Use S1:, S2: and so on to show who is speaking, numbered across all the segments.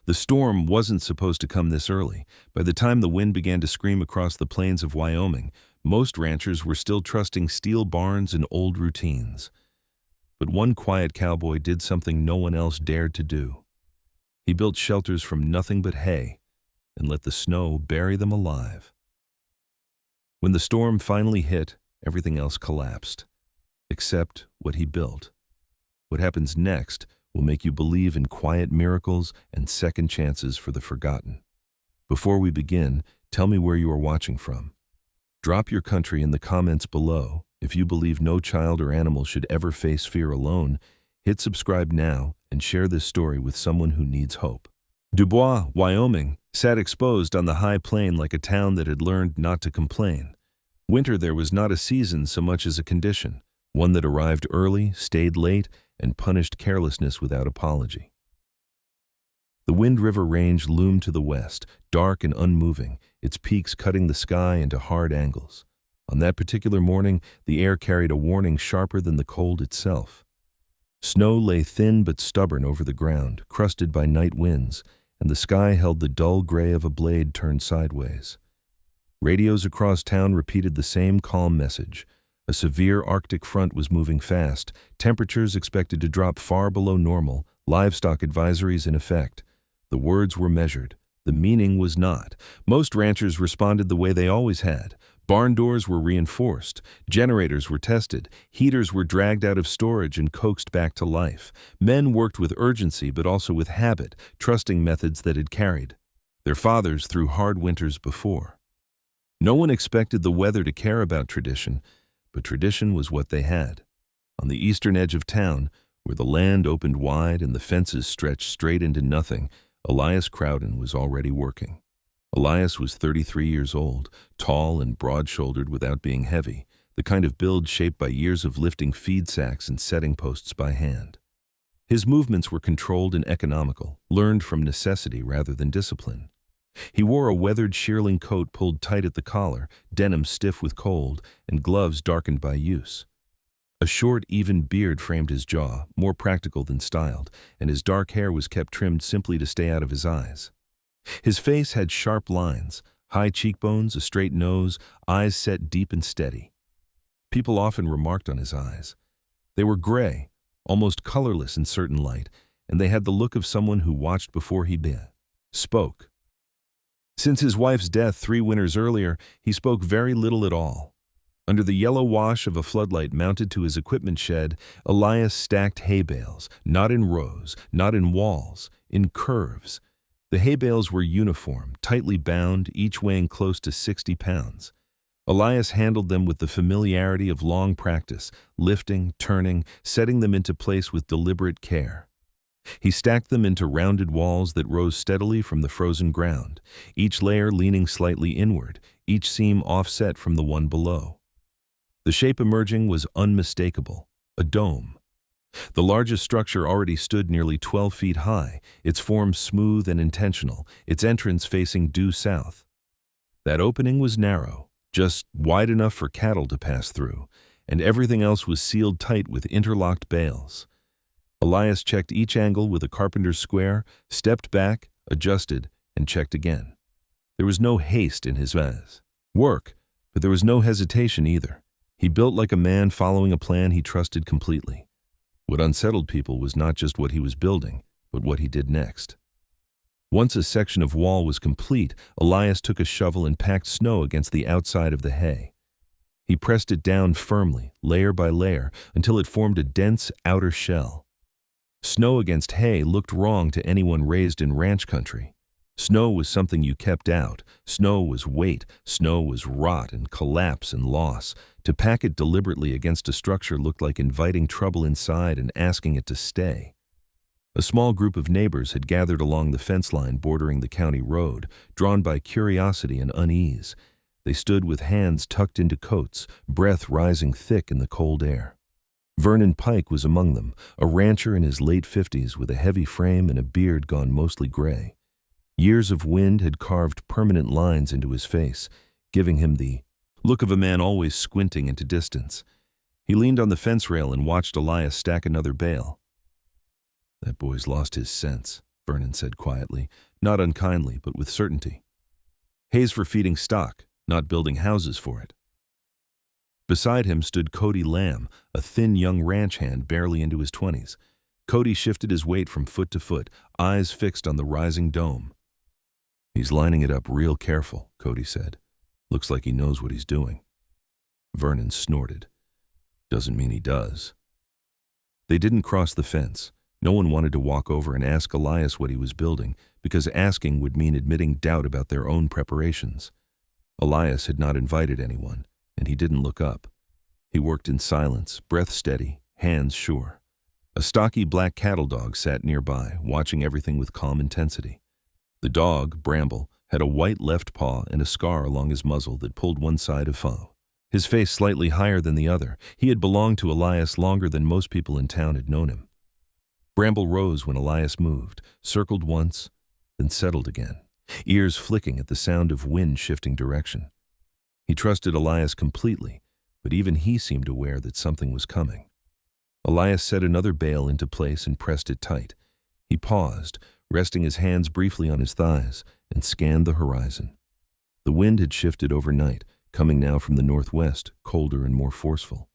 S1: The storm wasn't supposed to come this early. By the time the wind began to scream across the plains of Wyoming, most ranchers were still trusting steel barns and old routines. But one quiet cowboy did something no one else dared to do. He built shelters from nothing but hay and let the snow bury them alive. When the storm finally hit, everything else collapsed, except what he built. What happens next will make you believe in quiet miracles and second chances for the forgotten. Before we begin, tell me where you are watching from. Drop your country in the comments below. If you believe no child or animal should ever face fear alone, hit subscribe now and share this story with someone who needs hope. Dubois, Wyoming, sat exposed on the high plain like a town that had learned not to complain. Winter there was not a season so much as a condition, one that arrived early, stayed late, and punished carelessness without apology. The Wind River Range loomed to the west, dark and unmoving, its peaks cutting the sky into hard angles. On that particular morning, the air carried a warning sharper than the cold itself. Snow lay thin but stubborn over the ground, crusted by night winds, and the sky held the dull gray of a blade turned sideways. Radios across town repeated the same calm message. A severe Arctic front was moving fast, temperatures expected to drop far below normal, livestock advisories in effect. The words were measured. The meaning was not. Most ranchers responded the way they always had. Barn doors were reinforced, generators were tested, heaters were dragged out of storage and coaxed back to life. Men worked with urgency but also with habit, trusting methods that had carried their fathers through hard winters before. No one expected the weather to care about tradition, but tradition was what they had. On the eastern edge of town, where the land opened wide and the fences stretched straight into nothing, Elias Crowden was already working. Elias was 33 years old, tall and broad-shouldered without being heavy, the kind of build shaped by years of lifting feed sacks and setting posts by hand. His movements were controlled and economical, learned from necessity rather than discipline. He wore a weathered shearling coat pulled tight at the collar, denim stiff with cold, and gloves darkened by use. A short, even beard framed his jaw, more practical than styled, and his dark hair was kept trimmed simply to stay out of his eyes. His face had sharp lines, high cheekbones, a straight nose, eyes set deep and steady. People often remarked on his eyes. They were gray, almost colorless in certain light, and they had the look of someone who watched before he spoke. Since his wife's death 3 winters earlier, he spoke very little at all. Under the yellow wash of a floodlight mounted to his equipment shed, Elias stacked hay bales, not in rows, not in walls, in curves. The hay bales were uniform, tightly bound, each weighing close to 60 pounds. Elias handled them with the familiarity of long practice, lifting, turning, setting them into place with deliberate care. He stacked them into rounded walls that rose steadily from the frozen ground, each layer leaning slightly inward, each seam offset from the one below. The shape emerging was unmistakable, a dome. The largest structure already stood nearly 12 feet high, its form smooth and intentional, its entrance facing due south. That opening was narrow, just wide enough for cattle to pass through, and everything else was sealed tight with interlocked bales. Elias checked each angle with a carpenter's square, stepped back, adjusted, and checked again. There was no haste in his work, but there was no hesitation either. He built like a man following a plan he trusted completely. What unsettled people was not just what he was building, but what he did next. Once a section of wall was complete, Elias took a shovel and packed snow against the outside of the hay. He pressed it down firmly, layer by layer, until it formed a dense outer shell. Snow against hay looked wrong to anyone raised in ranch country. Snow was something you kept out. Snow was weight. Snow was rot and collapse and loss. To pack it deliberately against a structure looked like inviting trouble inside and asking it to stay. A small group of neighbors had gathered along the fence line bordering the county road, drawn by curiosity and unease. They stood with hands tucked into coats, breath rising thick in the cold air. Vernon Pike was among them, a rancher in his late 50s with a heavy frame and a beard gone mostly gray. Years of wind had carved permanent lines into his face, giving him the look of a man always squinting into distance. He leaned on the fence rail and watched Elias stack another bale. "That boy's lost his sense," Vernon said quietly, not unkindly, but with certainty. Hay's for feeding stock, not building houses for it. Beside him stood Cody Lamb, a thin young ranch hand barely into his 20s. Cody shifted his weight from foot to foot, eyes fixed on the rising dome. He's lining it up real careful, Cody said. Looks like he knows what he's doing. Vernon snorted. Doesn't mean he does. They didn't cross the fence. No one wanted to walk over and ask Elias what he was building, because asking would mean admitting doubt about their own preparations. Elias had not invited anyone, and he didn't look up. He worked in silence, breath steady, hands sure. A stocky black cattle dog sat nearby, watching everything with calm intensity. The dog, Bramble, had a white left paw and a scar along his muzzle that pulled one side of foe. His face slightly higher than the other. He had belonged to Elias longer than most people in town had known him. Bramble rose when Elias moved, circled once, then settled again, ears flicking at the sound of wind shifting direction. He trusted Elias completely, but even he seemed aware that something was coming. Elias set another bale into place and pressed it tight. He paused, resting his hands briefly on his thighs, and scanned the horizon. The wind had shifted overnight, coming now from the northwest, colder and more forceful.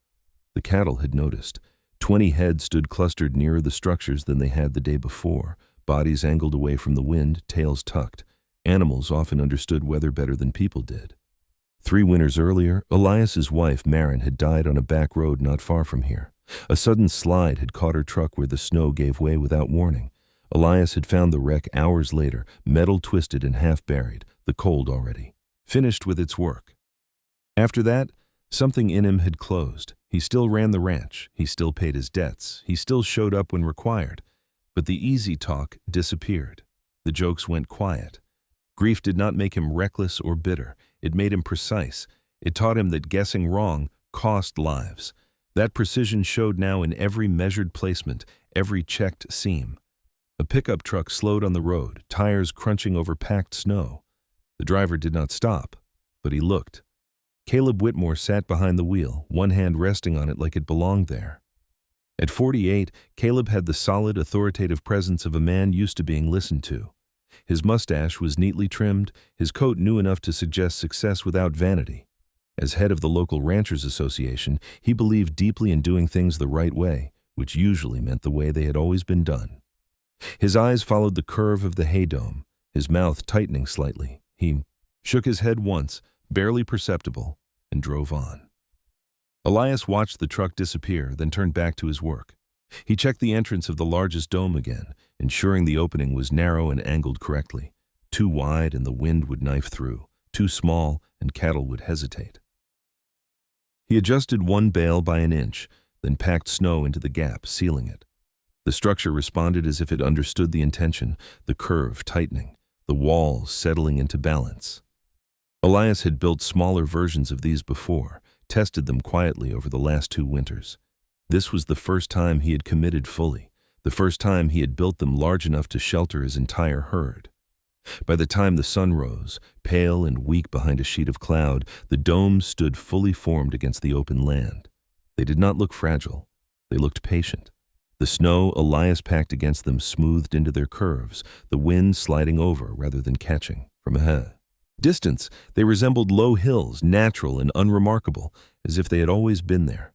S1: The cattle had noticed. 20 heads stood clustered nearer the structures than they had the day before, bodies angled away from the wind, tails tucked. Animals often understood weather better than people did. 3 winters earlier, Elias's wife, Marin, had died on a back road not far from here. A sudden slide had caught her truck where the snow gave way without warning. Elias had found the wreck hours later, metal twisted and half buried, the cold already, finished with its work. After that, something in him had closed. He still ran the ranch, he still paid his debts, he still showed up when required. But the easy talk disappeared. The jokes went quiet. Grief did not make him reckless or bitter. It made him precise. It taught him that guessing wrong cost lives. That precision showed now in every measured placement, every checked seam. A pickup truck slowed on the road, tires crunching over packed snow. The driver did not stop, but he looked. Caleb Whitmore sat behind the wheel, one hand resting on it like it belonged there. At 48, Caleb had the solid, authoritative presence of a man used to being listened to. His mustache was neatly trimmed, his coat new enough to suggest success without vanity. As head of the local Ranchers Association, he believed deeply in doing things the right way, which usually meant the way they had always been done. His eyes followed the curve of the hay dome, his mouth tightening slightly. He shook his head once, barely perceptible, and drove on. Elias watched the truck disappear, then turned back to his work. He checked the entrance of the largest dome again, ensuring the opening was narrow and angled correctly. Too wide and the wind would knife through, too small and cattle would hesitate. He adjusted one bale by an inch, then packed snow into the gap, sealing it. The structure responded as if it understood the intention, the curve tightening, the walls settling into balance. Elias had built smaller versions of these before, tested them quietly over the last 2 winters. This was the first time he had committed fully, the first time he had built them large enough to shelter his entire herd. By the time the sun rose, pale and weak behind a sheet of cloud, the domes stood fully formed against the open land. They did not look fragile. They looked patient. The snow Elias packed against them smoothed into their curves, the wind sliding over rather than catching. From a distance, they resembled low hills, natural and unremarkable, as if they had always been there.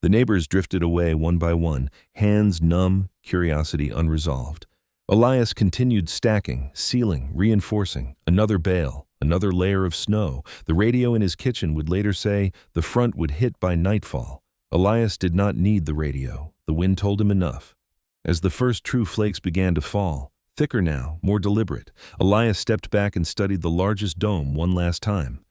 S1: The neighbors drifted away one by one, hands numb, curiosity unresolved. Elias continued stacking, sealing, reinforcing, another bale, another layer of snow. The radio in his kitchen would later say the front would hit by nightfall. Elias did not need the radio. The wind told him enough. As the first true flakes began to fall, thicker now, more deliberate, Elias stepped back and studied the largest dome one last time.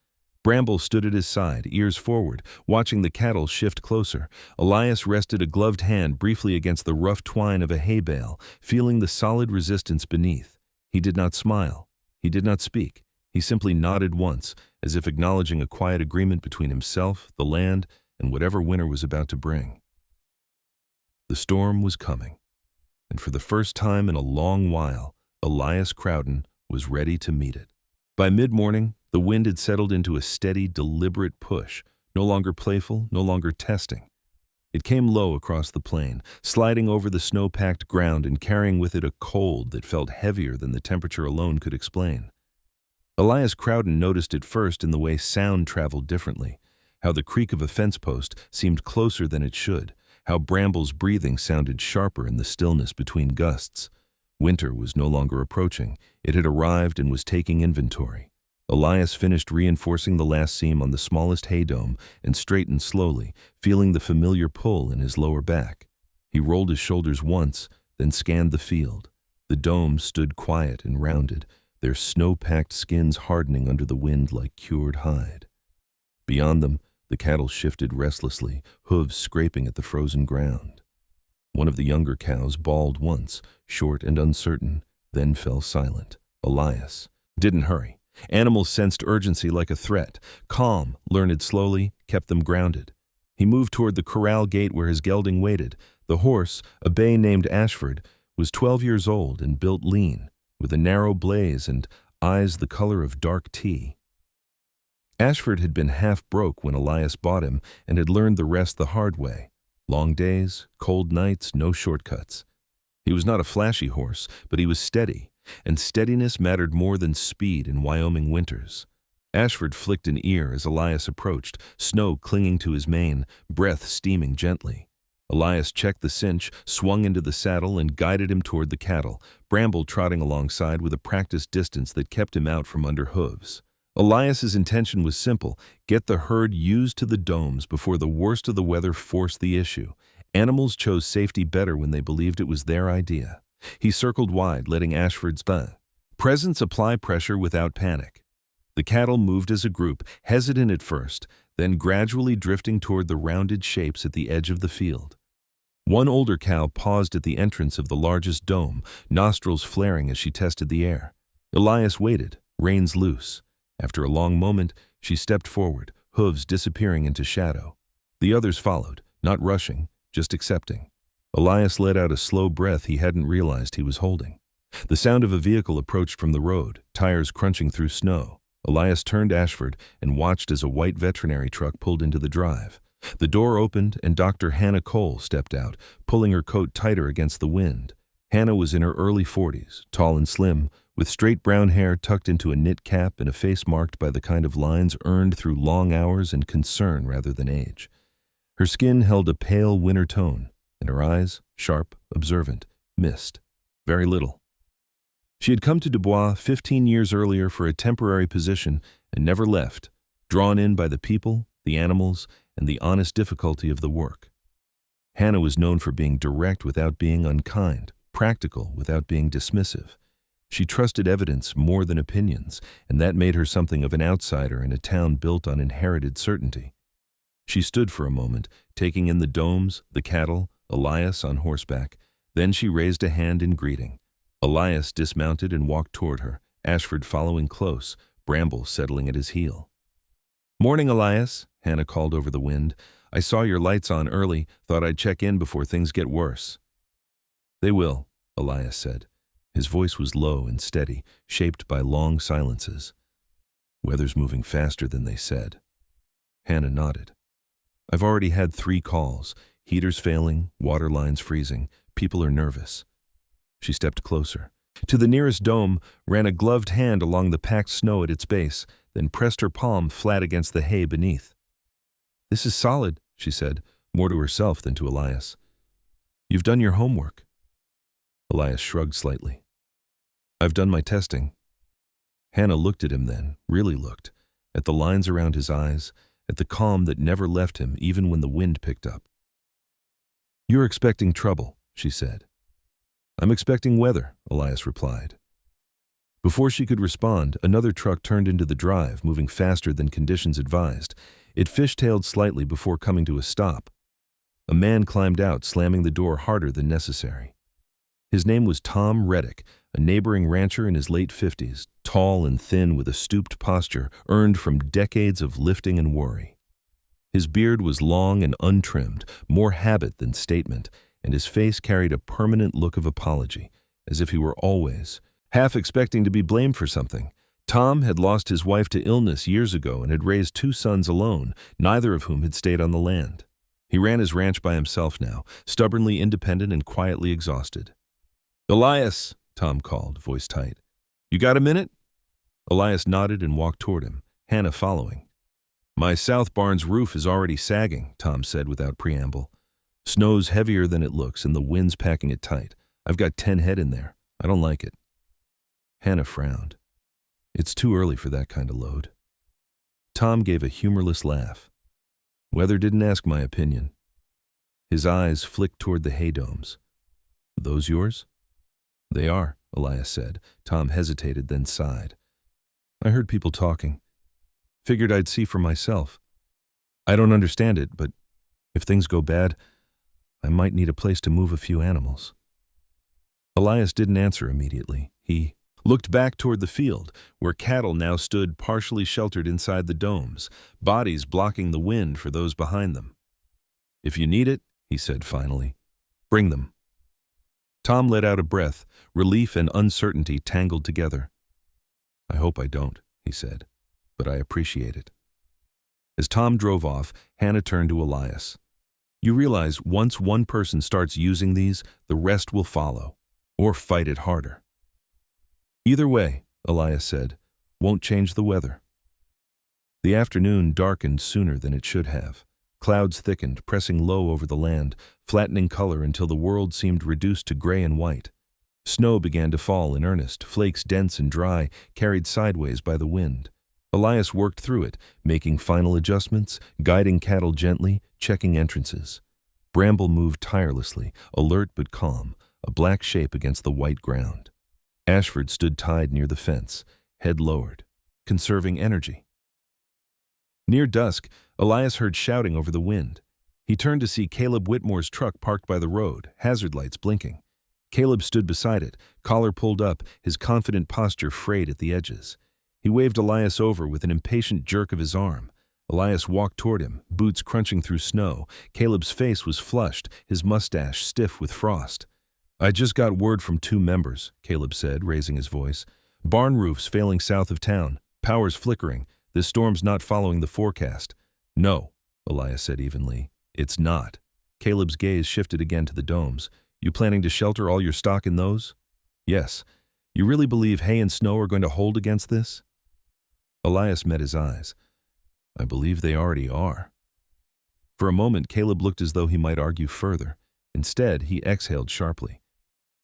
S1: Bramble stood at his side, ears forward, watching the cattle shift closer. Elias rested a gloved hand briefly against the rough twine of a hay bale, feeling the solid resistance beneath. He did not smile. He did not speak. He simply nodded once, as if acknowledging a quiet agreement between himself, the land, and whatever winter was about to bring. The storm was coming, and for the first time in a long while, Elias Crowden was ready to meet it. By mid-morning, the wind had settled into a steady, deliberate push, no longer playful, no longer testing. It came low across the plain, sliding over the snow-packed ground and carrying with it a cold that felt heavier than the temperature alone could explain. Elias Crowden noticed it first in the way sound traveled differently, how the creak of a fence post seemed closer than it should, how Bramble's breathing sounded sharper in the stillness between gusts. Winter was no longer approaching. It had arrived and was taking inventory. Elias finished reinforcing the last seam on the smallest hay dome and straightened slowly, feeling the familiar pull in his lower back. He rolled his shoulders once, then scanned the field. The domes stood quiet and rounded, their snow-packed skins hardening under the wind like cured hide. Beyond them, the cattle shifted restlessly, hooves scraping at the frozen ground. One of the younger cows bawled once, short and uncertain, then fell silent. Elias didn't hurry. Animals sensed urgency like a threat. Calm, learned slowly, kept them grounded. He moved toward the corral gate where his gelding waited. The horse, a bay named Ashford, was 12 years old and built lean, with a narrow blaze and eyes the color of dark tea. Ashford had been half broke when Elias bought him and had learned the rest the hard way. Long days, cold nights, no shortcuts. He was not a flashy horse, but he was steady, and steadiness mattered more than speed in Wyoming winters. Ashford flicked an ear as Elias approached, snow clinging to his mane, breath steaming gently. Elias checked the cinch, swung into the saddle, and guided him toward the cattle, Bramble trotting alongside with a practiced distance that kept him out from under hooves. Elias's intention was simple: get the herd used to the domes before the worst of the weather forced the issue. Animals chose safety better when they believed it was their idea. He circled wide, letting Ashford's presence apply pressure without panic. The cattle moved as a group, hesitant at first, then gradually drifting toward the rounded shapes at the edge of the field. One older cow paused at the entrance of the largest dome, nostrils flaring as she tested the air. Elias waited, reins loose. After a long moment, she stepped forward, hooves disappearing into shadow. The others followed, not rushing, just accepting. Elias let out a slow breath he hadn't realized he was holding. The sound of a vehicle approached from the road, tires crunching through snow. Elias turned Ashford and watched as a white veterinary truck pulled into the drive. The door opened and Dr. Hannah Cole stepped out, pulling her coat tighter against the wind. Hannah was in her early 40s, tall and slim, with straight brown hair tucked into a knit cap and a face marked by the kind of lines earned through long hours and concern rather than age. Her skin held a pale winter tone, and her eyes, sharp, observant, missed very little. She had come to Dubois 15 years earlier for a temporary position and never left, drawn in by the people, the animals, and the honest difficulty of the work. Hannah was known for being direct without being unkind, practical without being dismissive. She trusted evidence more than opinions, and that made her something of an outsider in a town built on inherited certainty. She stood for a moment, taking in the domes, the cattle, Elias on horseback. Then she raised a hand in greeting. Elias dismounted and walked toward her, Ashford following close, Bramble settling at his heel. "Morning, Elias," Hannah called over the wind. "I saw your lights on early, thought I'd check in before things get worse." "They will," Elias said. His voice was low and steady, shaped by long silences. "Weather's moving faster than they said." Hannah nodded. "I've already had 3 calls. Heaters failing, water lines freezing. People are nervous." She stepped closer. To the nearest dome, ran a gloved hand along the packed snow at its base, then pressed her palm flat against the hay beneath. "This is solid," she said, more to herself than to Elias. "You've done your homework." Elias shrugged slightly. "I've done my testing." Hannah looked at him then, really looked, at the lines around his eyes, at the calm that never left him even when the wind picked up. "You're expecting trouble," she said. "I'm expecting weather," Elias replied. Before she could respond, another truck turned into the drive, moving faster than conditions advised. It fishtailed slightly before coming to a stop. A man climbed out, slamming the door harder than necessary. His name was Tom Reddick, a neighboring rancher in his late 50s, tall and thin with a stooped posture earned from decades of lifting and worry. His beard was long and untrimmed, more habit than statement, and his face carried a permanent look of apology, as if he were always, half expecting to be blamed for something. Tom had lost his wife to illness years ago and had raised 2 sons alone, neither of whom had stayed on the land. He ran his ranch by himself now, stubbornly independent and quietly exhausted. "Elias," Tom called, voice tight. "You got a minute?" Elias nodded and walked toward him, Hannah following. "My south barn's roof is already sagging," Tom said without preamble. "Snow's heavier than it looks and the wind's packing it tight. I've got 10 head in there. I don't like it." Hannah frowned. "It's too early for that kind of load." Tom gave a humorless laugh. "Weather didn't ask my opinion." His eyes flicked toward the hay domes. "Those yours?" "They are," Elias said. Tom hesitated, then sighed. "I heard people talking. Figured I'd see for myself. I don't understand it, but if things go bad, I might need a place to move a few animals." Elias didn't answer immediately. He looked back toward the field, where cattle now stood partially sheltered inside the domes, bodies blocking the wind for those behind them. "If you need it," he said finally, "bring them." Tom let out a breath, relief and uncertainty tangled together. "I hope I don't," he said, "but I appreciate it." As Tom drove off, Hannah turned to Elias. "You realize once one person starts using these, the rest will follow, or fight it harder." "Either way," Elias said, "won't change the weather." The afternoon darkened sooner than it should have. Clouds thickened, pressing low over the land, flattening color until the world seemed reduced to gray and white. Snow began to fall in earnest, flakes dense and dry, carried sideways by the wind. Elias worked through it, making final adjustments, guiding cattle gently, checking entrances. Bramble moved tirelessly, alert but calm, a black shape against the white ground. Ashford stood tied near the fence, head lowered, conserving energy. Near dusk, Elias heard shouting over the wind. He turned to see Caleb Whitmore's truck parked by the road, hazard lights blinking. Caleb stood beside it, collar pulled up, his confident posture frayed at the edges. He waved Elias over with an impatient jerk of his arm. Elias walked toward him, boots crunching through snow. Caleb's face was flushed, his mustache stiff with frost. "I just got word from 2 members, Caleb said, raising his voice. "Barn roofs failing south of town. Power's flickering. This storm's not following the forecast." "No," Elias said evenly. "It's not." Caleb's gaze shifted again to the domes. "You planning to shelter all your stock in those?" "Yes." "You really believe hay and snow are going to hold against this?" Elias met his eyes. "I believe they already are." For a moment, Caleb looked as though he might argue further. Instead, he exhaled sharply.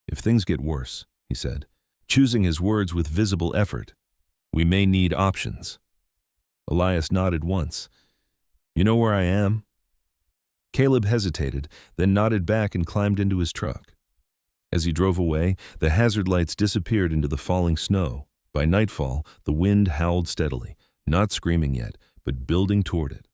S1: "If things get worse," he said, choosing his words with visible effort, "we may need options." Elias nodded once. "You know where I am?" Caleb hesitated, then nodded back and climbed into his truck. As he drove away, the hazard lights disappeared into the falling snow. By nightfall, the wind howled steadily, not screaming yet, but building toward it.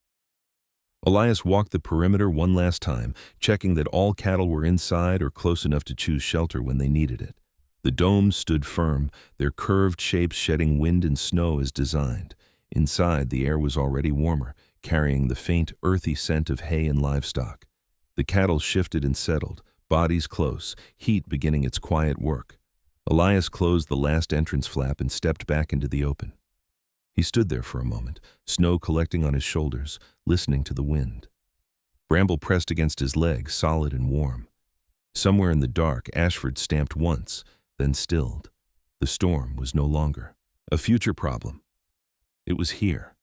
S1: Elias walked the perimeter one last time, checking that all cattle were inside or close enough to choose shelter when they needed it. The domes stood firm, their curved shapes shedding wind and snow as designed. Inside, the air was already warmer, carrying the faint, earthy scent of hay and livestock. The cattle shifted and settled, bodies close, heat beginning its quiet work. Elias closed the last entrance flap and stepped back into the open. He stood there for a moment, snow collecting on his shoulders, listening to the wind. Bramble pressed against his legs, solid and warm. Somewhere in the dark, Ashford stamped once, then stilled. The storm was no longer a future problem. It was here.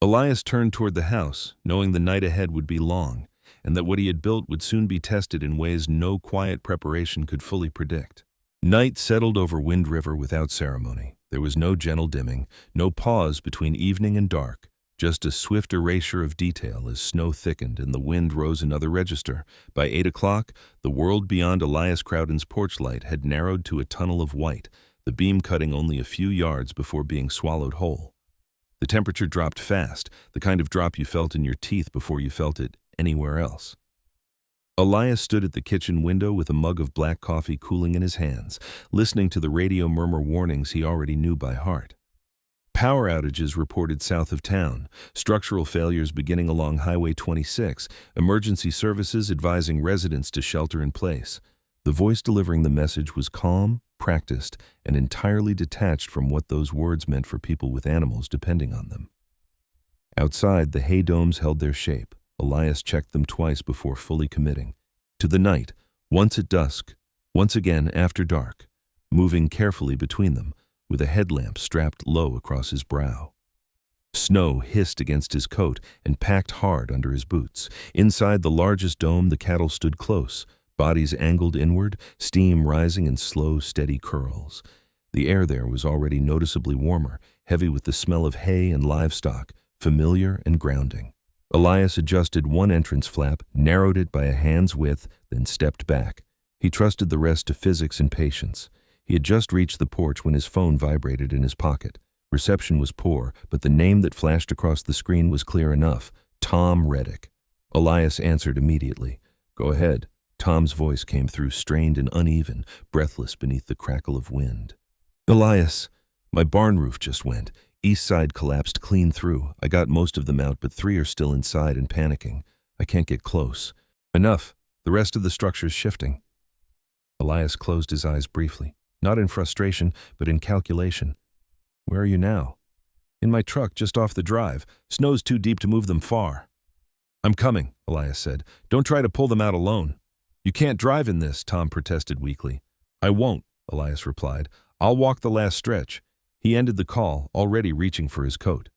S1: Elias turned toward the house, knowing the night ahead would be long, and that what he had built would soon be tested in ways no quiet preparation could fully predict. Night settled over Wind River without ceremony. There was no gentle dimming, no pause between evening and dark, just a swift erasure of detail as snow thickened and the wind rose another register. By 8 o'clock, the world beyond Elias Crowden's porch light had narrowed to a tunnel of white, the beam cutting only a few yards before being swallowed whole. The temperature dropped fast, the kind of drop you felt in your teeth before you felt it anywhere else. Elias stood at the kitchen window with a mug of black coffee cooling in his hands, listening to the radio murmur warnings he already knew by heart. Power outages reported south of town, structural failures beginning along Highway 26, emergency services advising residents to shelter in place. The voice delivering the message was calm, practiced, and entirely detached from what those words meant for people with animals depending on them. Outside, the hay domes held their shape, Elias checked them twice before fully committing. To the night, once at dusk, once again after dark, moving carefully between them, with a headlamp strapped low across his brow. Snow hissed against his coat and packed hard under his boots. Inside the largest dome, the cattle stood close, bodies angled inward, steam rising in slow, steady curls. The air there was already noticeably warmer, heavy with the smell of hay and livestock, familiar and grounding. Elias adjusted one entrance flap, narrowed it by a hand's width, then stepped back. He trusted the rest to physics and patience. He had just reached the porch when his phone vibrated in his pocket. Reception was poor, but the name that flashed across the screen was clear enough: Tom Reddick. Elias answered immediately. "Go ahead." Tom's voice came through, strained and uneven, breathless beneath the crackle of wind. "Elias, my barn roof just went. East side collapsed clean through. I got most of them out, but 3 are still inside and panicking. I can't get close." "Enough. The rest of the structure's shifting." Elias closed his eyes briefly, not in frustration, but in calculation. "Where are you now?" "In my truck, just off the drive. Snow's too deep to move them far." "I'm coming," Elias said. "Don't try to pull them out alone." "You can't drive in this," Tom protested weakly. "I won't," Elias replied. "I'll walk the last stretch." He ended the call, already reaching for his coat.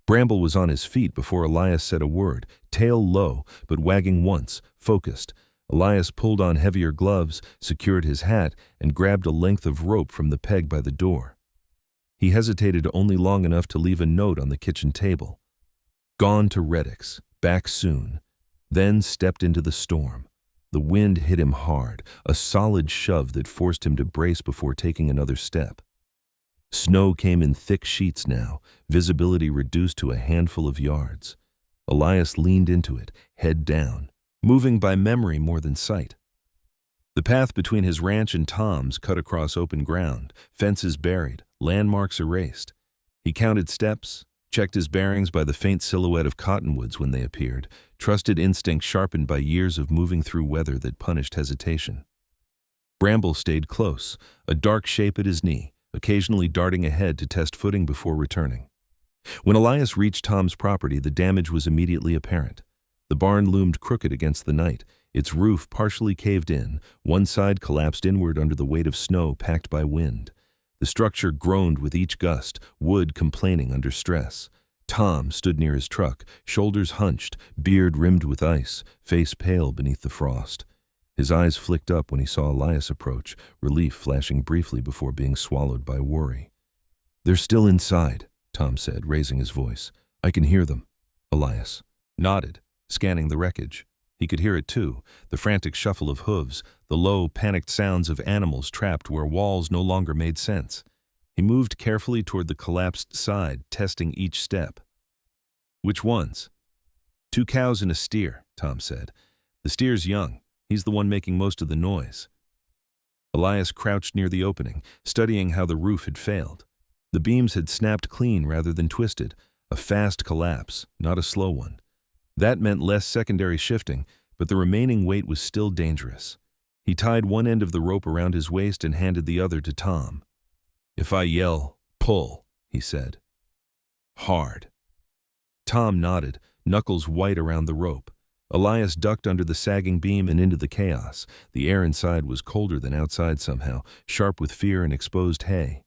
S1: Bramble was on his feet before Elias said a word, tail low, but wagging once, focused. Elias pulled on heavier gloves, secured his hat, and grabbed a length of rope from the peg by the door. He hesitated only long enough to leave a note on the kitchen table. "Gone to Reddick's, back soon." Then stepped into the storm. The wind hit him hard, a solid shove that forced him to brace before taking another step. Snow came in thick sheets now, visibility reduced to a handful of yards. Elias leaned into it, head down, moving by memory more than sight. The path between his ranch and Tom's cut across open ground, fences buried, landmarks erased. He counted steps, checked his bearings by the faint silhouette of cottonwoods when they appeared, trusted instinct sharpened by years of moving through weather that punished hesitation. Bramble stayed close, a dark shape at his knee, occasionally darting ahead to test footing before returning. When Elias reached Tom's property, the damage was immediately apparent. The barn loomed crooked against the night, its roof partially caved in, one side collapsed inward under the weight of snow packed by wind. The structure groaned with each gust, wood complaining under stress. Tom stood near his truck, shoulders hunched, beard rimmed with ice, face pale beneath the frost. His eyes flicked up when he saw Elias approach, relief flashing briefly before being swallowed by worry. "They're still inside," Tom said, raising his voice. "I can hear them." Elias nodded, scanning the wreckage. He could hear it too, the frantic shuffle of hooves, the low, panicked sounds of animals trapped where walls no longer made sense. He moved carefully toward the collapsed side, testing each step. "Which ones?" "2 cows and a steer," Tom said. "The steer's young. He's the one making most of the noise." Elias crouched near the opening, studying how the roof had failed. The beams had snapped clean rather than twisted, a fast collapse, not a slow one. That meant less secondary shifting, but the remaining weight was still dangerous. He tied one end of the rope around his waist and handed the other to Tom. "If I yell, pull," he said. "Hard." Tom nodded, knuckles white around the rope. Elias ducked under the sagging beam and into the chaos. The air inside was colder than outside somehow, sharp with fear and exposed hay.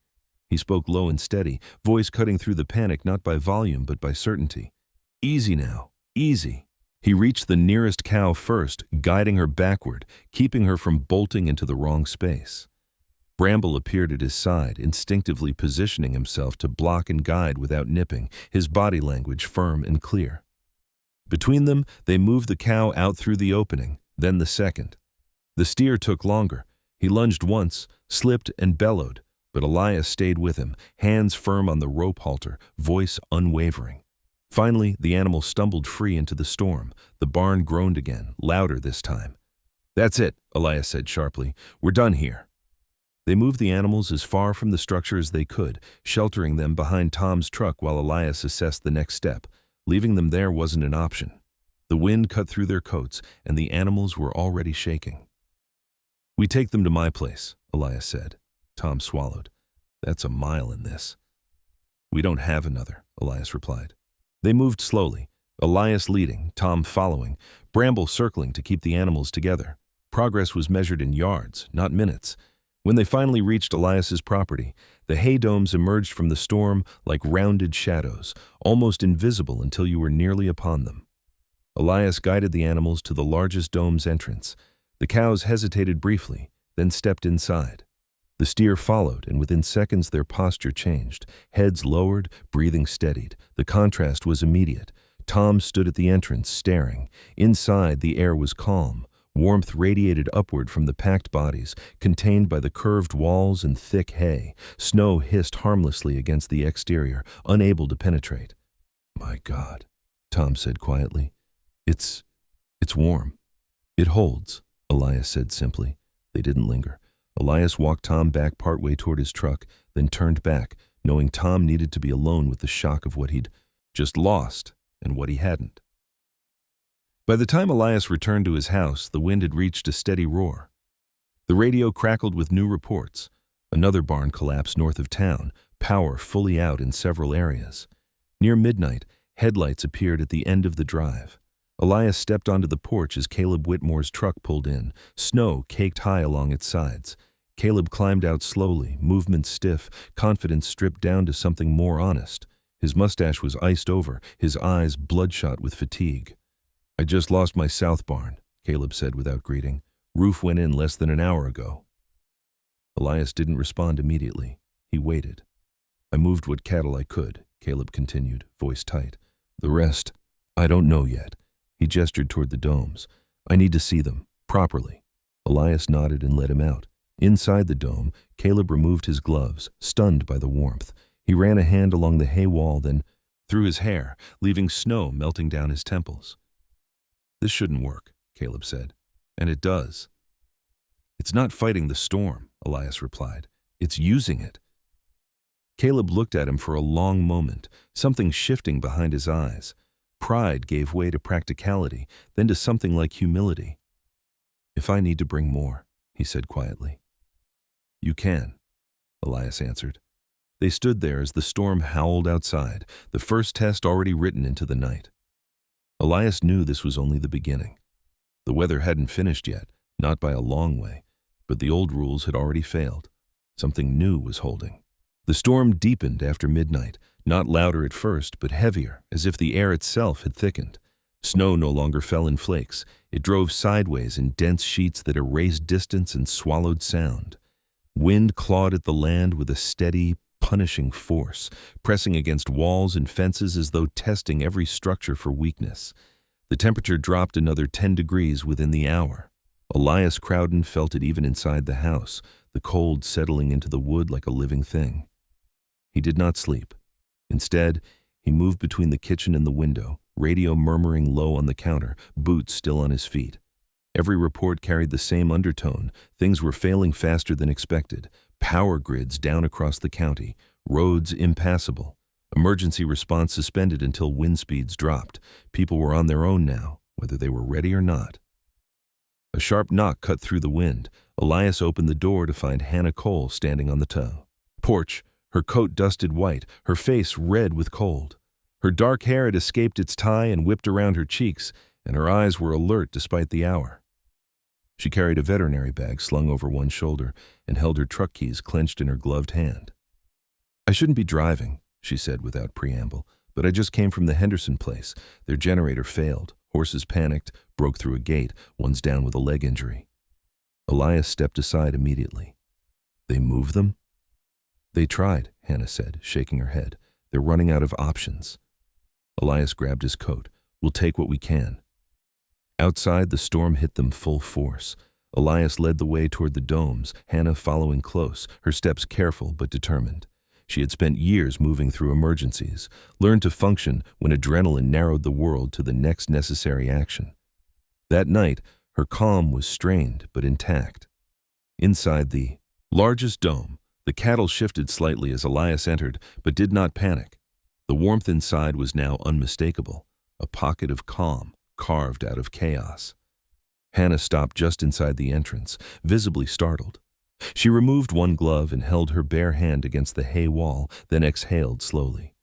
S1: He spoke low and steady, voice cutting through the panic not by volume but by certainty. "Easy now, easy." He reached the nearest cow first, guiding her backward, keeping her from bolting into the wrong space. Bramble appeared at his side, instinctively positioning himself to block and guide without nipping, his body language firm and clear. Between them, they moved the cow out through the opening, then the second. The steer took longer. He lunged once, slipped and bellowed, but Elias stayed with him, hands firm on the rope halter, voice unwavering. Finally, the animal stumbled free into the storm. The barn groaned again, louder this time. "That's it," Elias said sharply. "We're done here." They moved the animals as far from the structure as they could, sheltering them behind Tom's truck while Elias assessed the next step. Leaving them there wasn't an option. The wind cut through their coats, and the animals were already shaking. "We take them to my place," Elias said. Tom swallowed. "That's a mile in this." "We don't have another," Elias replied. They moved slowly. Elias leading, Tom following, Bramble circling to keep the animals together. Progress was measured in yards, not minutes. When they finally reached Elias's property, the hay domes emerged from the storm like rounded shadows, almost invisible until you were nearly upon them. Elias guided the animals to the largest dome's entrance. The cows hesitated briefly, then stepped inside. The steer followed, and within seconds their posture changed. Heads lowered, breathing steadied. The contrast was immediate. Tom stood at the entrance, staring. Inside, the air was calm. Warmth radiated upward from the packed bodies, contained by the curved walls and thick hay. Snow hissed harmlessly against the exterior, unable to penetrate. "My God," Tom said quietly. It's warm." "It holds," Elias said simply. They didn't linger. Elias walked Tom back partway toward his truck, then turned back, knowing Tom needed to be alone with the shock of what he'd just lost and what he hadn't. By the time Elias returned to his house, the wind had reached a steady roar. The radio crackled with new reports. Another barn collapsed north of town, power fully out in several areas. Near midnight, headlights appeared at the end of the drive. Elias stepped onto the porch as Caleb Whitmore's truck pulled in. Snow caked high along its sides. Caleb climbed out slowly, movement stiff, confidence stripped down to something more honest. His mustache was iced over, his eyes bloodshot with fatigue. "I just lost my south barn," Caleb said without greeting. "Roof went in less than an hour ago." Elias didn't respond immediately. He waited. "I moved what cattle I could," Caleb continued, voice tight. "The rest, I don't know yet." He gestured toward the domes. "I need to see them, properly." Elias nodded and let him out. Inside the dome, Caleb removed his gloves, stunned by the warmth. He ran a hand along the hay wall, then through his hair, leaving snow melting down his temples. "This shouldn't work," Caleb said. "And it does." "It's not fighting the storm," Elias replied. "It's using it." Caleb looked at him for a long moment, something shifting behind his eyes. Pride gave way to practicality, then to something like humility. "If I need to bring more," he said quietly. "You can," Elias answered. They stood there as the storm howled outside, the first test already written into the night. Elias knew this was only the beginning. The weather hadn't finished yet, not by a long way, but the old rules had already failed. Something new was holding. The storm deepened after midnight, not louder at first, but heavier, as if the air itself had thickened. Snow no longer fell in flakes. It drove sideways in dense sheets that erased distance and swallowed sound. Wind clawed at the land with a steady, punishing force, pressing against walls and fences as though testing every structure for weakness. The temperature dropped another 10 degrees within the hour. Elias Crowden felt it even inside the house, the cold settling into the wood like a living thing. He did not sleep. Instead, he moved between the kitchen and the window, radio murmuring low on the counter, boots still on his feet. Every report carried the same undertone. Things were failing faster than expected. Power grids down across the county, roads impassable. Emergency response suspended until wind speeds dropped. People were on their own now, whether they were ready or not. A sharp knock cut through the wind. Elias opened the door to find Hannah Cole standing on the porch, her coat dusted white, her face red with cold. Her dark hair had escaped its tie and whipped around her cheeks, and her eyes were alert despite the hour. She carried a veterinary bag slung over one shoulder and held her truck keys clenched in her gloved hand. "I shouldn't be driving," she said without preamble, "but I just came from the Henderson place. Their generator failed. Horses panicked, broke through a gate. One's down with a leg injury." Elias stepped aside immediately. "They moved them?" "They tried," Hannah said, shaking her head. "They're running out of options." Elias grabbed his coat. "We'll take what we can." Outside, the storm hit them full force. Elias led the way toward the domes, Hannah following close, her steps careful but determined. She had spent years moving through emergencies, learned to function when adrenaline narrowed the world to the next necessary action. That night, her calm was strained but intact. Inside the largest dome, the cattle shifted slightly as Elias entered, but did not panic. The warmth inside was now unmistakable, a pocket of calm carved out of chaos. Hannah stopped just inside the entrance, visibly startled. She removed one glove and held her bare hand against the hay wall, then exhaled slowly.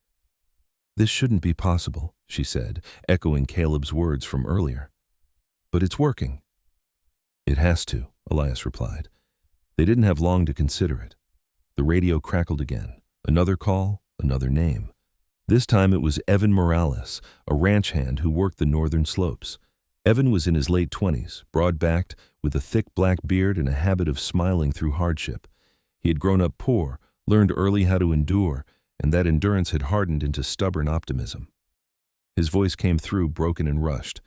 S1: "This shouldn't be possible," she said, echoing Caleb's words from earlier. "But it's working." "It has to," Elias replied. They didn't have long to consider it. The radio crackled again. Another call, another name. This time it was Evan Morales, a ranch hand who worked the northern slopes. Evan was in his late 20s, broad-backed, with a thick black beard and a habit of smiling through hardship. He had grown up poor, learned early how to endure, and that endurance had hardened into stubborn optimism. His voice came through, broken and rushed.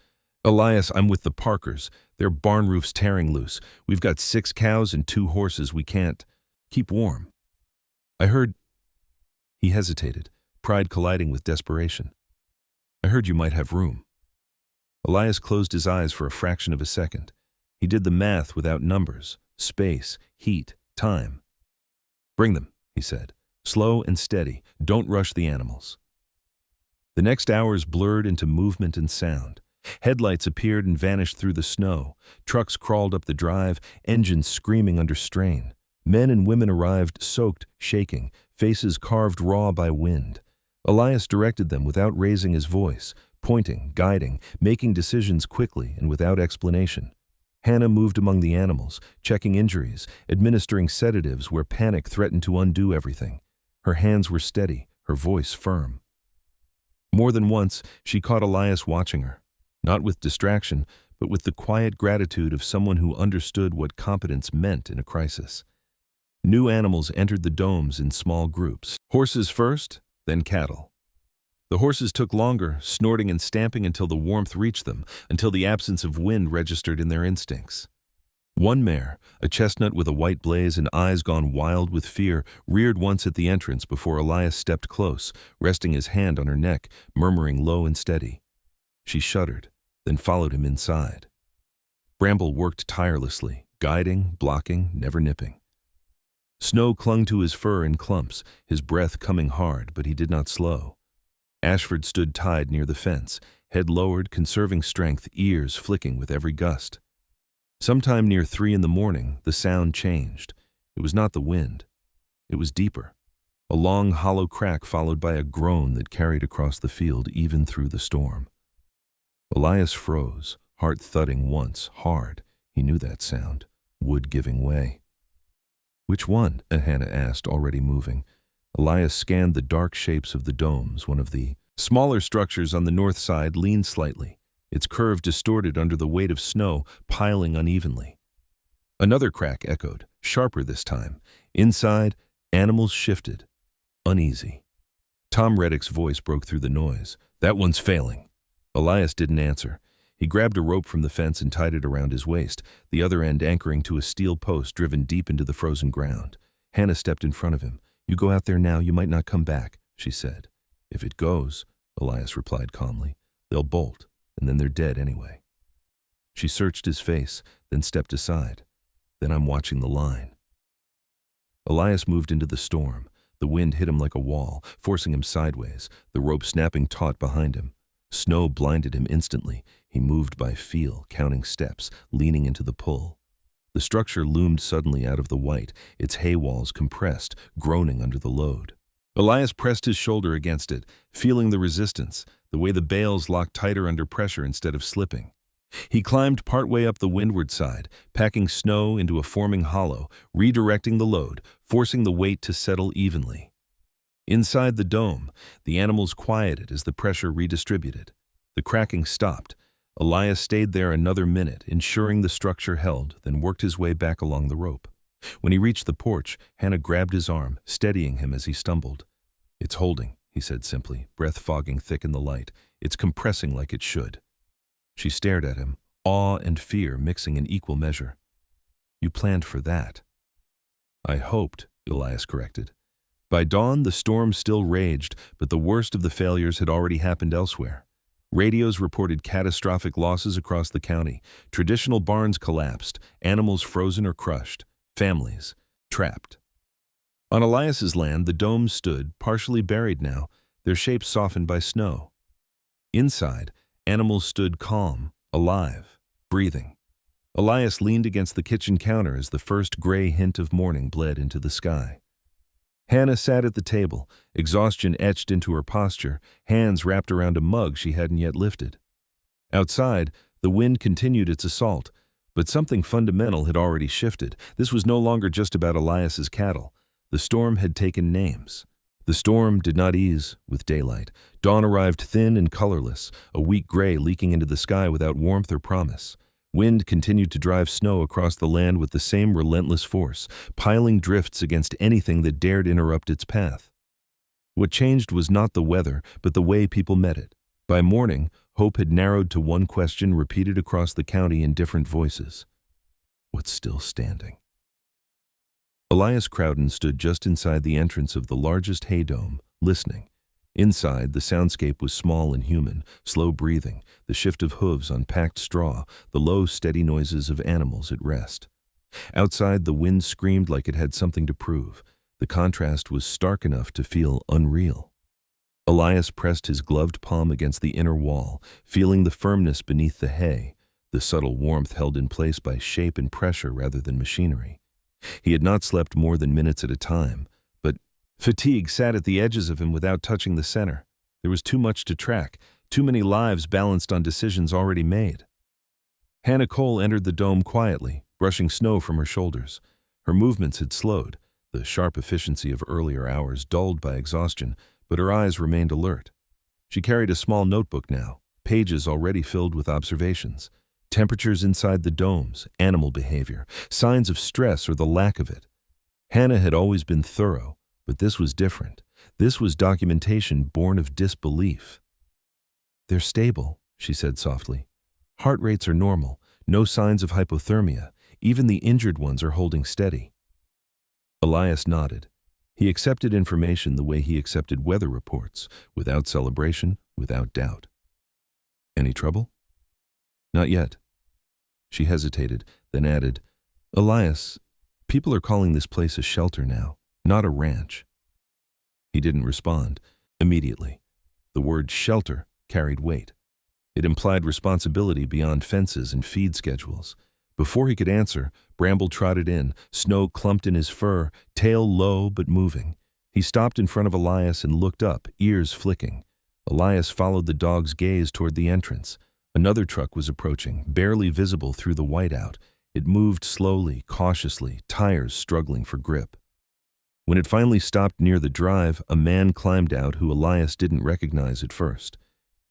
S1: "Elias, I'm with the Parkers. Their barn roof's tearing loose. We've got 6 cows and 2 horses. We can't keep warm." "I heard—" He hesitated, pride colliding with desperation. "I heard you might have room." Elias closed his eyes for a fraction of a second. He did the math without numbers, space, heat, time. "Bring them," he said. "Slow and steady. Don't rush the animals." The next hours blurred into movement and sound. Headlights appeared and vanished through the snow. Trucks crawled up the drive, engines screaming under strain. Men and women arrived, soaked, shaking, faces carved raw by wind. Elias directed them without raising his voice, pointing, guiding, making decisions quickly and without explanation. Hannah moved among the animals, checking injuries, administering sedatives where panic threatened to undo everything. Her hands were steady, her voice firm. More than once, she caught Elias watching her, not with distraction, but with the quiet gratitude of someone who understood what competence meant in a crisis. New animals entered the domes in small groups. Horses first, then cattle. The horses took longer, snorting and stamping until the warmth reached them, until the absence of wind registered in their instincts. One mare, a chestnut with a white blaze and eyes gone wild with fear, reared once at the entrance before Elias stepped close, resting his hand on her neck, murmuring low and steady. She shuddered, then followed him inside. Bramble worked tirelessly, guiding, blocking, never nipping. Snow clung to his fur in clumps, his breath coming hard, but he did not slow. Ashford stood tied near the fence, head lowered, conserving strength, ears flicking with every gust. Sometime near 3 a.m, the sound changed. It was not the wind. It was deeper. A long, hollow crack followed by a groan that carried across the field even through the storm. Elias froze, heart thudding once, hard. He knew that sound. Wood giving way. "Which one?" Hannah asked, already moving. Elias scanned the dark shapes of the domes. One of the smaller structures on the north side leaned slightly, its curve distorted under the weight of snow piling unevenly. Another crack echoed, sharper this time. Inside, animals shifted, uneasy. Tom Reddick's voice broke through the noise. "That one's failing." Elias didn't answer. He grabbed a rope from the fence and tied it around his waist, the other end anchoring to a steel post driven deep into the frozen ground. Hannah stepped in front of him. "You go out there now, you might not come back," she said. "If it goes," Elias replied calmly, "they'll bolt, and then they're dead anyway." She searched his face, then stepped aside. "Then I'm watching the line." Elias moved into the storm. The wind hit him like a wall, forcing him sideways, the rope snapping taut behind him. Snow blinded him instantly. He moved by feel, counting steps, leaning into the pull. The structure loomed suddenly out of the white, its hay walls compressed, groaning under the load. Elias pressed his shoulder against it, feeling the resistance, the way the bales locked tighter under pressure instead of slipping. He climbed partway up the windward side, packing snow into a forming hollow, redirecting the load, forcing the weight to settle evenly. Inside the dome, the animals quieted as the pressure redistributed. The cracking stopped. Elias stayed there another minute, ensuring the structure held, then worked his way back along the rope. When he reached the porch, Hannah grabbed his arm, steadying him as he stumbled. "It's holding," he said simply, breath fogging thick in the light. "It's compressing like it should." She stared at him, awe and fear mixing in equal measure. "You planned for that." "I hoped," Elias corrected. By dawn, the storm still raged, but the worst of the failures had already happened elsewhere. Radios reported catastrophic losses across the county. Traditional barns collapsed, animals frozen or crushed, families trapped. On Elias's land, the domes stood, partially buried now, their shapes softened by snow. Inside, animals stood calm, alive, breathing. Elias leaned against the kitchen counter as the first gray hint of morning bled into the sky. Hannah sat at the table, exhaustion etched into her posture, hands wrapped around a mug she hadn't yet lifted. Outside, the wind continued its assault, but something fundamental had already shifted. This was no longer just about Elias's cattle. The storm had taken names. The storm did not ease with daylight. Dawn arrived thin and colorless, a weak gray leaking into the sky without warmth or promise. Wind continued to drive snow across the land with the same relentless force, piling drifts against anything that dared interrupt its path. What changed was not the weather, but the way people met it. By morning, hope had narrowed to one question repeated across the county in different voices. What's still standing? Elias Crowden stood just inside the entrance of the largest hay dome, listening. Inside, the soundscape was small and human, slow breathing, the shift of hooves on packed straw, the low, steady noises of animals at rest. Outside, the wind screamed like it had something to prove. The contrast was stark enough to feel unreal. Elias pressed his gloved palm against the inner wall, feeling the firmness beneath the hay, the subtle warmth held in place by shape and pressure rather than machinery. He had not slept more than minutes at a time, but fatigue sat at the edges of him without touching the center. There was too much to track, too many lives balanced on decisions already made. Hannah Cole entered the dome quietly, brushing snow from her shoulders. Her movements had slowed, the sharp efficiency of earlier hours dulled by exhaustion, but her eyes remained alert. She carried a small notebook now, pages already filled with observations. Temperatures inside the domes, animal behavior, signs of stress or the lack of it. Hannah had always been thorough, but this was different. This was documentation born of disbelief. "They're stable," she said softly. "Heart rates are normal, no signs of hypothermia. Even the injured ones are holding steady." Elias nodded. He accepted information the way he accepted weather reports, without celebration, without doubt. "Any trouble?" "Not yet." She hesitated, then added, "Elias, people are calling this place a shelter now, not a ranch." He didn't respond. Immediately, the word shelter carried weight. It implied responsibility beyond fences and feed schedules. Before he could answer, Bramble trotted in, snow clumped in his fur, tail low but moving. He stopped in front of Elias and looked up, ears flicking. Elias followed the dog's gaze toward the entrance. Another truck was approaching, barely visible through the whiteout. It moved slowly, cautiously, tires struggling for grip. When it finally stopped near the drive, a man climbed out who Elias didn't recognize at first.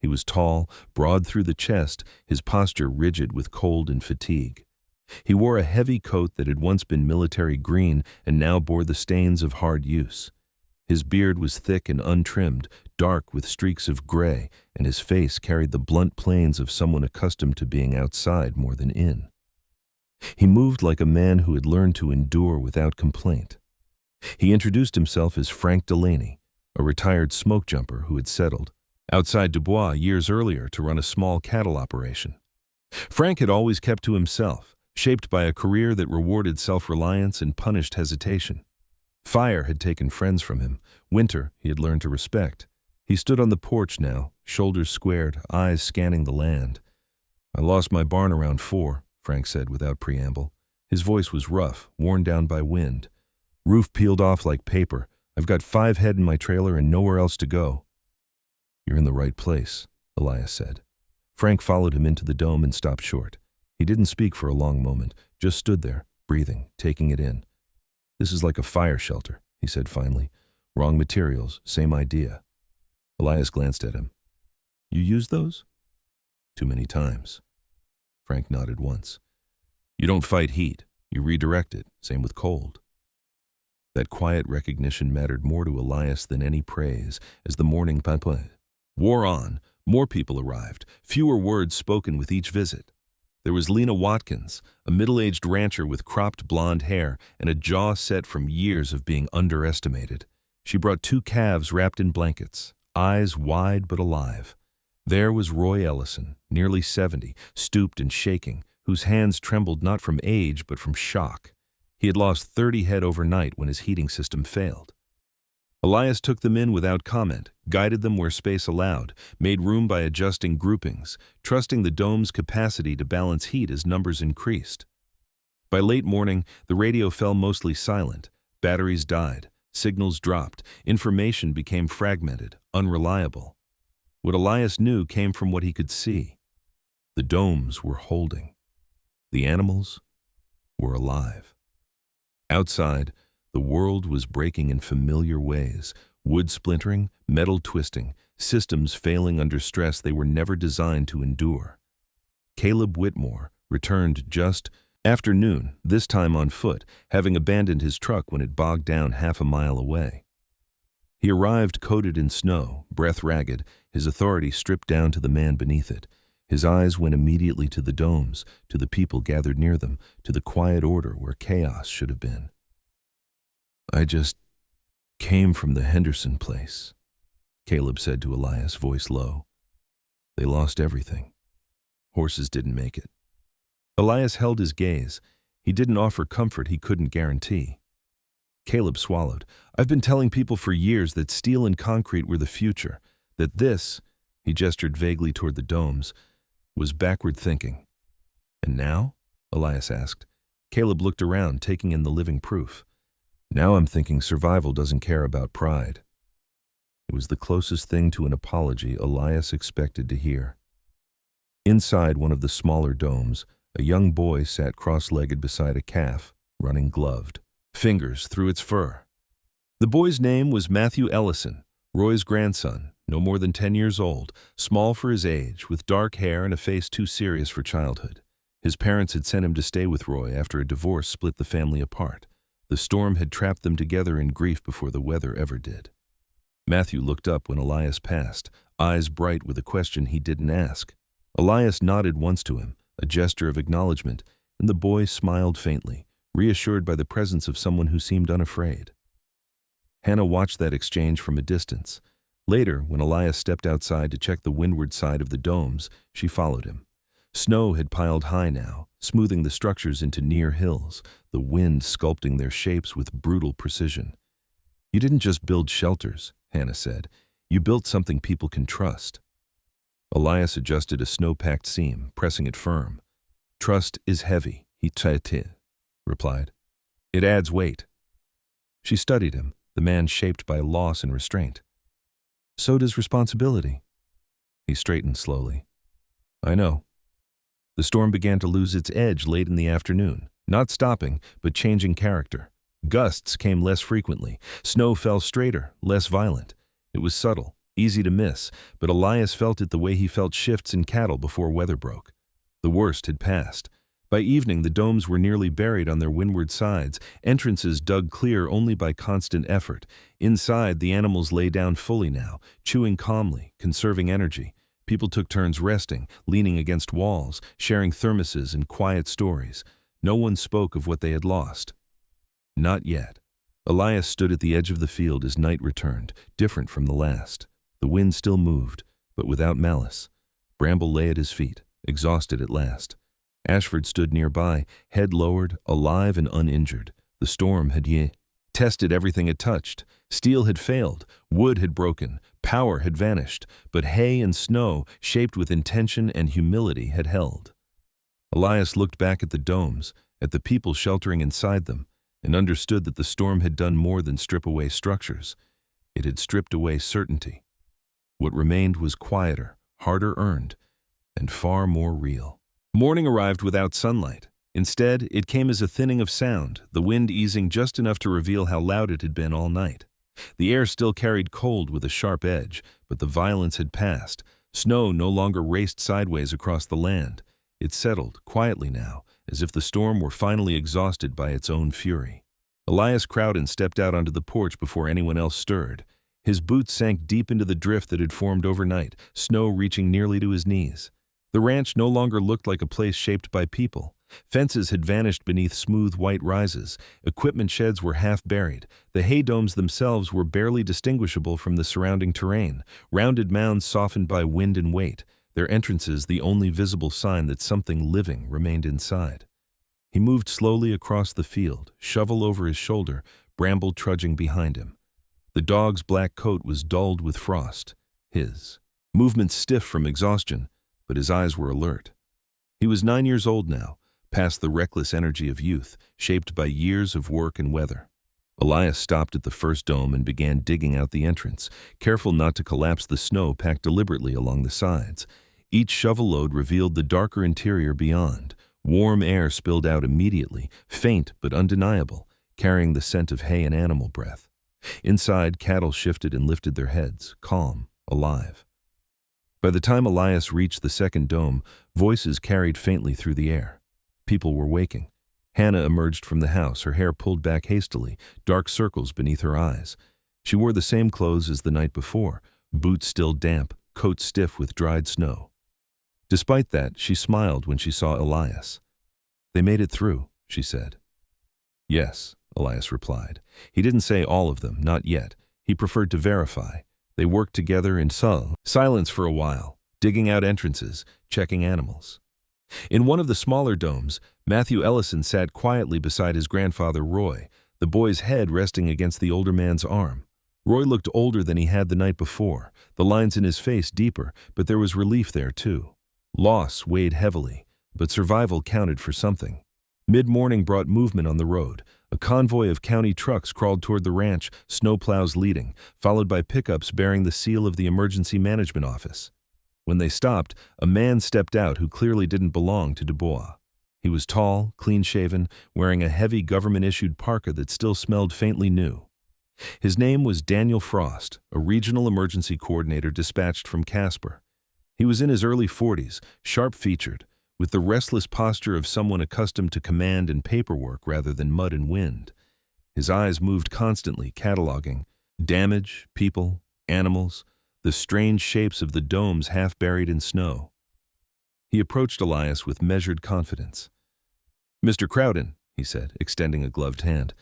S1: He was tall, broad through the chest, his posture rigid with cold and fatigue. He wore a heavy coat that had once been military green and now bore the stains of hard use. His beard was thick and untrimmed, dark with streaks of gray, and his face carried the blunt planes of someone accustomed to being outside more than in. He moved like a man who had learned to endure without complaint. He introduced himself as Frank Delaney, a retired smoke jumper who had settled outside Dubois years earlier to run a small cattle operation. Frank had always kept to himself, shaped by a career that rewarded self-reliance and punished hesitation. Fire had taken friends from him. Winter he had learned to respect. He stood on the porch now, shoulders squared, eyes scanning the land. "I lost my barn around 4, Frank said without preamble. His voice was rough, worn down by wind. "Roof peeled off like paper. I've got 5 head in my trailer and nowhere else to go." "You're in the right place," Elias said. Frank followed him into the dome and stopped short. He didn't speak for a long moment, just stood there, breathing, taking it in. "This is like a fire shelter," he said finally. "Wrong materials, same idea." Elias glanced at him. "You use those?" "Too many times." Frank nodded once. "You don't fight heat, you redirect it, same with cold." That quiet recognition mattered more to Elias than any praise as the morning wore on. More people arrived, fewer words spoken with each visit. There was Lena Watkins, a middle-aged rancher with cropped blonde hair and a jaw set from years of being underestimated. She brought 2 calves wrapped in blankets, eyes wide but alive. There was Roy Ellison, nearly 70, stooped and shaking, whose hands trembled not from age but from shock. He had lost 30 head overnight when his heating system failed. Elias took them in without comment, guided them where space allowed, made room by adjusting groupings, trusting the dome's capacity to balance heat as numbers increased. By late morning, the radio fell mostly silent. Batteries died. Signals dropped. Information became fragmented, unreliable. What Elias knew came from what he could see. The domes were holding. The animals were alive. Outside, the world was breaking in familiar ways, wood splintering, metal twisting, systems failing under stress they were never designed to endure. Caleb Whitmore returned just after noon, this time on foot, having abandoned his truck when it bogged down half a mile away. He arrived coated in snow, breath ragged, his authority stripped down to the man beneath it. His eyes went immediately to the domes, to the people gathered near them, to the quiet order where chaos should have been. "I just came from the Henderson place," Caleb said to Elias, voice low. "They lost everything. Horses didn't make it." Elias held his gaze. He didn't offer comfort he couldn't guarantee. Caleb swallowed. "I've been telling people for years that steel and concrete were the future, that this," he gestured vaguely toward the domes, "was backward thinking." "And now?" Elias asked. Caleb looked around, taking in the living proof. "Now I'm thinking survival doesn't care about pride." It was the closest thing to an apology Elias expected to hear. Inside one of the smaller domes, a young boy sat cross-legged beside a calf, running gloved, fingers through its fur. The boy's name was Matthew Ellison, Roy's grandson, no more than 10 years old, small for his age, with dark hair and a face too serious for childhood. His parents had sent him to stay with Roy after a divorce split the family apart. The storm had trapped them together in grief before the weather ever did. Matthew looked up when Elias passed, eyes bright with a question he didn't ask. Elias nodded once to him, a gesture of acknowledgement, and the boy smiled faintly, reassured by the presence of someone who seemed unafraid. Hannah watched that exchange from a distance. Later, when Elias stepped outside to check the windward side of the domes, she followed him. Snow had piled high now, smoothing the structures into near hills, the wind sculpting their shapes with brutal precision. "You didn't just build shelters," Hannah said. "You built something people can trust." Elias adjusted a snow-packed seam, pressing it firm. "Trust is heavy," he replied. "It adds weight." She studied him, the man shaped by loss and restraint. "So does responsibility." He straightened slowly. "I know." The storm began to lose its edge late in the afternoon, not stopping, but changing character. Gusts came less frequently. Snow fell straighter, less violent. It was subtle, easy to miss, but Elias felt it the way he felt shifts in cattle before weather broke. The worst had passed. By evening, the domes were nearly buried on their windward sides, entrances dug clear only by constant effort. Inside, the animals lay down fully now, chewing calmly, conserving energy. People took turns resting, leaning against walls, sharing thermoses and quiet stories. No one spoke of what they had lost. Not yet. Elias stood at the edge of the field as night returned, different from the last. The wind still moved, but without malice. Bramble lay at his feet, exhausted at last. Ashford stood nearby, head lowered, alive and uninjured. The storm had tested everything it touched. Steel had failed, wood had broken, power had vanished, but hay and snow, shaped with intention and humility, had held. Elias looked back at the domes, at the people sheltering inside them, and understood that the storm had done more than strip away structures. It had stripped away certainty. What remained was quieter, harder earned, and far more real. Morning arrived without sunlight. Instead, it came as a thinning of sound, the wind easing just enough to reveal how loud it had been all night. The air still carried cold with a sharp edge, but the violence had passed. Snow no longer raced sideways across the land. It settled, quietly now, as if the storm were finally exhausted by its own fury. Elias Crowden stepped out onto the porch before anyone else stirred. His boots sank deep into the drift that had formed overnight, snow reaching nearly to his knees. The ranch no longer looked like a place shaped by people. Fences had vanished beneath smooth white rises. Equipment sheds were half buried. The hay domes themselves were barely distinguishable from the surrounding terrain, rounded mounds softened by wind and weight, their entrances the only visible sign that something living remained inside. He moved slowly across the field, shovel over his shoulder, Bramble trudging behind him. The dog's black coat was dulled with frost, his. Movements stiff from exhaustion, but his eyes were alert. He was 9 years old now, past the reckless energy of youth, shaped by years of work and weather. Elias stopped at the first dome and began digging out the entrance, careful not to collapse the snow packed deliberately along the sides. Each shovel load revealed the darker interior beyond. Warm air spilled out immediately, faint but undeniable, carrying the scent of hay and animal breath. Inside, cattle shifted and lifted their heads, calm, alive. By the time Elias reached the second dome, voices carried faintly through the air. People were waking. Hannah emerged from the house, her hair pulled back hastily, dark circles beneath her eyes. She wore the same clothes as the night before, boots still damp, coat stiff with dried snow. Despite that, she smiled when she saw Elias. "They made it through," she said. "Yes," Elias replied. He didn't say all of them, not yet. He preferred to verify. They worked together in silence for a while, digging out entrances, checking animals. In one of the smaller domes, Matthew Ellison sat quietly beside his grandfather Roy, the boy's head resting against the older man's arm. Roy looked older than he had the night before, the lines in his face deeper, but there was relief there too. Loss weighed heavily, but survival counted for something. Mid-morning brought movement on the road. A convoy of county trucks crawled toward the ranch, snowplows leading, followed by pickups bearing the seal of the Emergency Management Office. When they stopped, a man stepped out who clearly didn't belong to Dubois. He was tall, clean-shaven, wearing a heavy government-issued parka that still smelled faintly new. His name was Daniel Frost, a regional emergency coordinator dispatched from Casper. He was in his early 40s, sharp-featured, with the restless posture of someone accustomed to command and paperwork rather than mud and wind. His eyes moved constantly, cataloging damage, people, animals, the strange shapes of the domes half buried in snow. He approached Elias with measured confidence. "Mr. Crowden," he said, extending a gloved hand,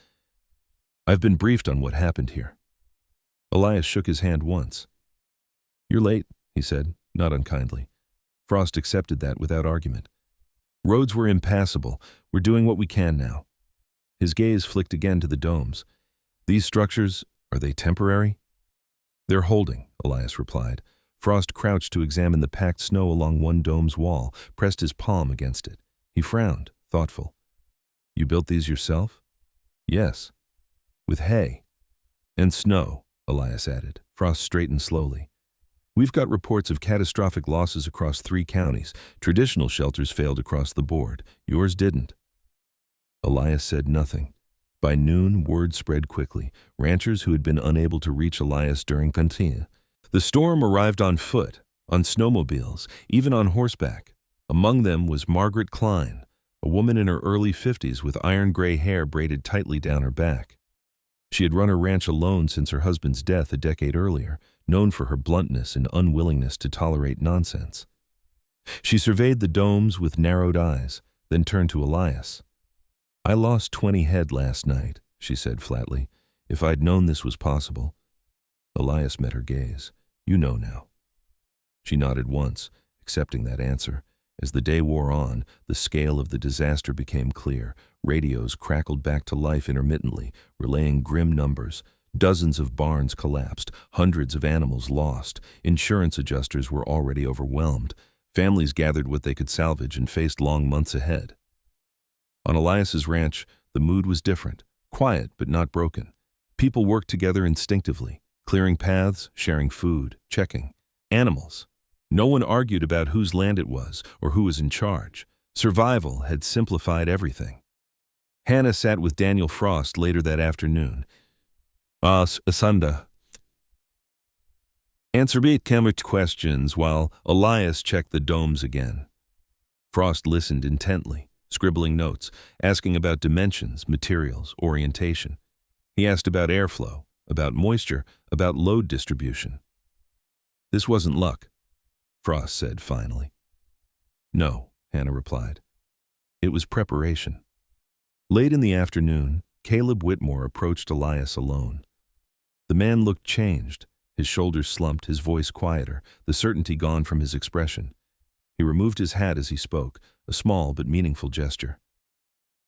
S1: "I've been briefed on what happened here." Elias shook his hand once. "You're late," he said, not unkindly. Frost accepted that without argument. "Roads were impassable. We're doing what we can now." His gaze flicked again to the domes. "These structures, are they temporary?" "They're holding," Elias replied. Frost crouched to examine the packed snow along one dome's wall, pressed his palm against it. He frowned, thoughtful. "You built these yourself?" "Yes." "With hay?" "And snow," Elias added. Frost straightened slowly. "We've got reports of catastrophic losses across 3 counties. Traditional shelters failed across the board. Yours didn't." Elias said nothing. By noon, word spread quickly. Ranchers who had been unable to reach Elias during cantina. The storm arrived on foot, on snowmobiles, even on horseback. Among them was Margaret Klein, a woman in her early 50s with iron-gray hair braided tightly down her back. She had run her ranch alone since her husband's death a decade earlier, known for her bluntness and unwillingness to tolerate nonsense. She surveyed the domes with narrowed eyes, then turned to Elias. "I lost 20 head last night," she said flatly. "If I'd known this was possible." Elias met her gaze. "You know now." She nodded once, accepting that answer. As the day wore on, the scale of the disaster became clear. Radios crackled back to life intermittently, relaying grim numbers. Dozens of barns collapsed, hundreds of animals lost. Insurance adjusters were already overwhelmed. Families gathered what they could salvage and faced long months ahead. On Elias's ranch, the mood was different, quiet but not broken. People worked together instinctively, clearing paths, sharing food, checking animals. No one argued about whose land it was or who was in charge. Survival had simplified everything. Hannah sat with Daniel Frost later that afternoon. Asanda. Answer beat questions while Elias checked the domes again. Frost listened intently, scribbling notes, asking about dimensions, materials, orientation. He asked about airflow, about moisture, about load distribution. "This wasn't luck," Frost said finally. "No," Hannah replied. "It was preparation." Late in the afternoon, Caleb Whitmore approached Elias alone. The man looked changed, his shoulders slumped, his voice quieter, the certainty gone from his expression. He removed his hat as he spoke, a small but meaningful gesture.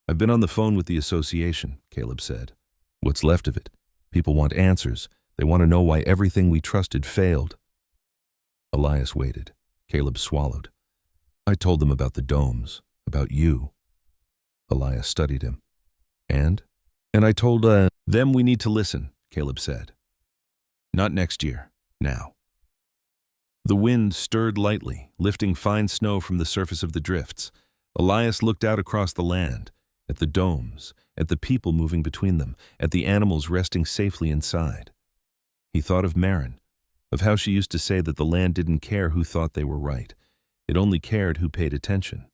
S1: "I've been on the phone with the association," Caleb said. "What's left of it? People want answers. They want to know why everything we trusted failed." Elias waited. Caleb swallowed. "I told them about the domes, about you." Elias studied him. "And?" And I told them we need to listen, Caleb said. Not next year, now. The wind stirred lightly, lifting fine snow from the surface of the drifts. Elias looked out across the land, at the domes, at the people moving between them, at the animals resting safely inside. He thought of Marin, of how she used to say that the land didn't care who thought they were right. It only cared who paid attention.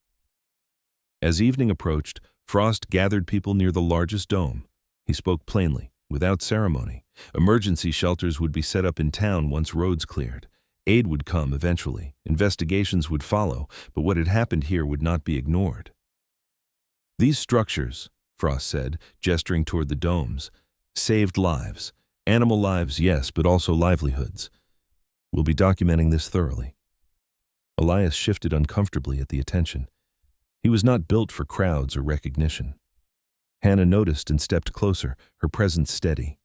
S1: As evening approached, Frost gathered people near the largest dome. He spoke plainly, without ceremony. Emergency shelters would be set up in town once roads cleared. Aid would come eventually. Investigations would follow, but what had happened here would not be ignored. These structures, Frost said, gesturing toward the domes, saved lives. Animal lives, yes, but also livelihoods. We'll be documenting this thoroughly. Elias shifted uncomfortably at the attention. He was not built for crowds or recognition. Hannah noticed and stepped closer, her presence steady.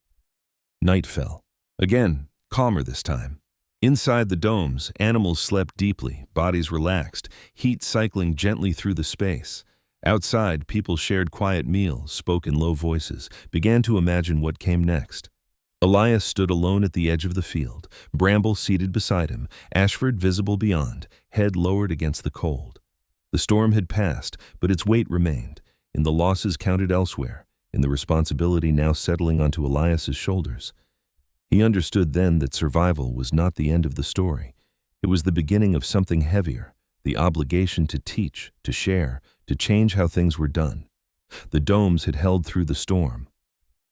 S1: Night fell. Again, calmer this time. Inside the domes, animals slept deeply, bodies relaxed, heat cycling gently through the space. Outside, people shared quiet meals, spoke in low voices, began to imagine what came next. Elias stood alone at the edge of the field, Bramble seated beside him, Ashford visible beyond, head lowered against the cold. The storm had passed, but its weight remained, in the losses counted elsewhere, in the responsibility now settling onto Elias's shoulders. He understood then that survival was not the end of the story. It was the beginning of something heavier, the obligation to teach, to share, to change how things were done. The domes had held through the storm.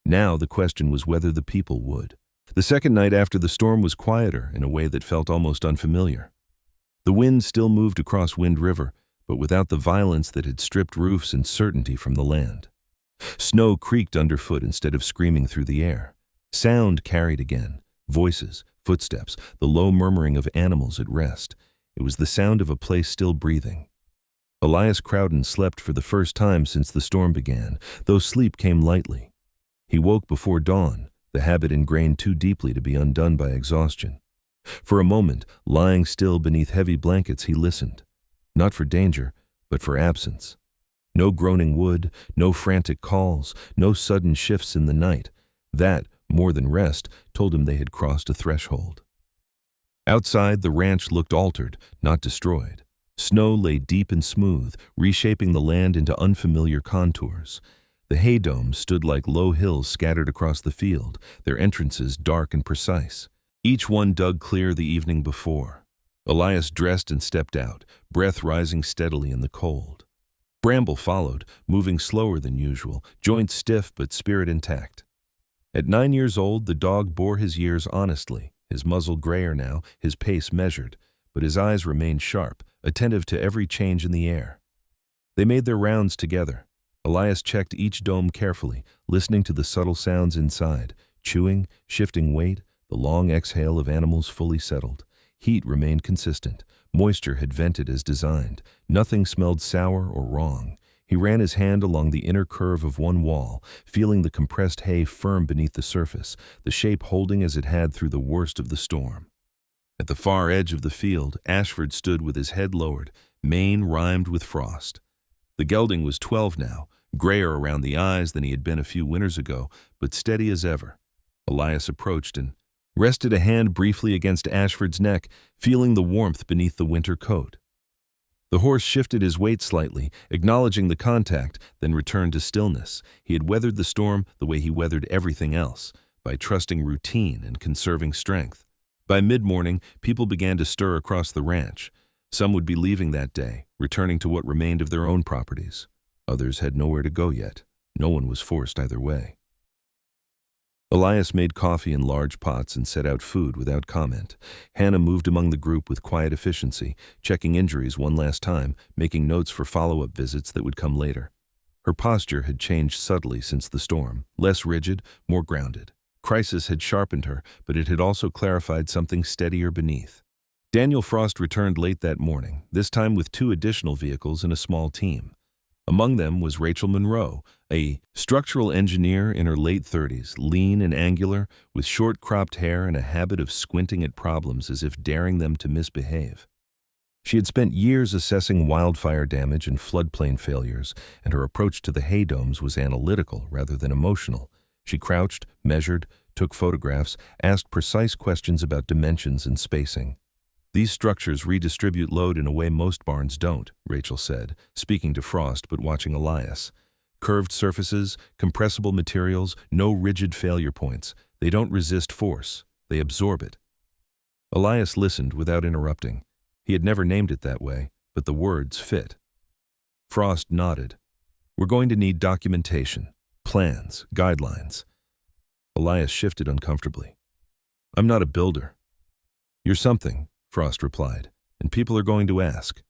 S1: Now the question was whether the people would. The second night after the storm was quieter in a way that felt almost unfamiliar. The wind still moved across Wind River, but without the violence that had stripped roofs and certainty from the land. Snow creaked underfoot instead of screaming through the air. Sound carried again, voices, footsteps, the low murmuring of animals at rest. It was the sound of a place still breathing. Elias Crowden slept for the first time since the storm began, though sleep came lightly. He woke before dawn, the habit ingrained too deeply to be undone by exhaustion. For a moment, lying still beneath heavy blankets, he listened. Not for danger, but for absence. No groaning wood, no frantic calls, no sudden shifts in the night. That, more than rest, told him they had crossed a threshold. Outside, the ranch looked altered, not destroyed. Snow lay deep and smooth, reshaping the land into unfamiliar contours. The hay domes stood like low hills scattered across the field, their entrances dark and precise. Each one dug clear the evening before. Elias dressed and stepped out, breath rising steadily in the cold. Bramble followed, moving slower than usual, joints stiff but spirit intact. At 9 years old, the dog bore his years honestly, his muzzle grayer now, his pace measured, but his eyes remained sharp, attentive to every change in the air. They made their rounds together. Elias checked each dome carefully, listening to the subtle sounds inside, chewing, shifting weight, the long exhale of animals fully settled. Heat remained consistent. Moisture had vented as designed. Nothing smelled sour or wrong. He ran his hand along the inner curve of one wall, feeling the compressed hay firm beneath the surface, the shape holding as it had through the worst of the storm. At the far edge of the field, Ashford stood with his head lowered, mane rimed with frost. The gelding was 12 now, grayer around the eyes than he had been a few winters ago, but steady as ever. Elias approached and rested a hand briefly against Ashford's neck, feeling the warmth beneath the winter coat. The horse shifted his weight slightly, acknowledging the contact, then returned to stillness. He had weathered the storm the way he weathered everything else, by trusting routine and conserving strength. By mid-morning, people began to stir across the ranch. Some would be leaving that day, returning to what remained of their own properties. Others had nowhere to go yet. No one was forced either way. Elias made coffee in large pots and set out food without comment. Hannah moved among the group with quiet efficiency, checking injuries one last time, making notes for follow-up visits that would come later. Her posture had changed subtly since the storm, less rigid, more grounded. Crisis had sharpened her, but it had also clarified something steadier beneath. Daniel Frost returned late that morning, this time with 2 additional vehicles and a small team. Among them was Rachel Monroe, a structural engineer in her late 30s, lean and angular, with short cropped hair and a habit of squinting at problems as if daring them to misbehave. She had spent years assessing wildfire damage and floodplain failures, and her approach to the hay domes was analytical rather than emotional. She crouched, measured, took photographs, asked precise questions about dimensions and spacing. These structures redistribute load in a way most barns don't, Rachel said, speaking to Frost but watching Elias. Curved surfaces, compressible materials, no rigid failure points. They don't resist force. They absorb it. Elias listened without interrupting. He had never named it that way, but the words fit. Frost nodded. We're going to need documentation, plans, guidelines. Elias shifted uncomfortably. I'm not a builder. You're something, Frost replied, and people are going to ask.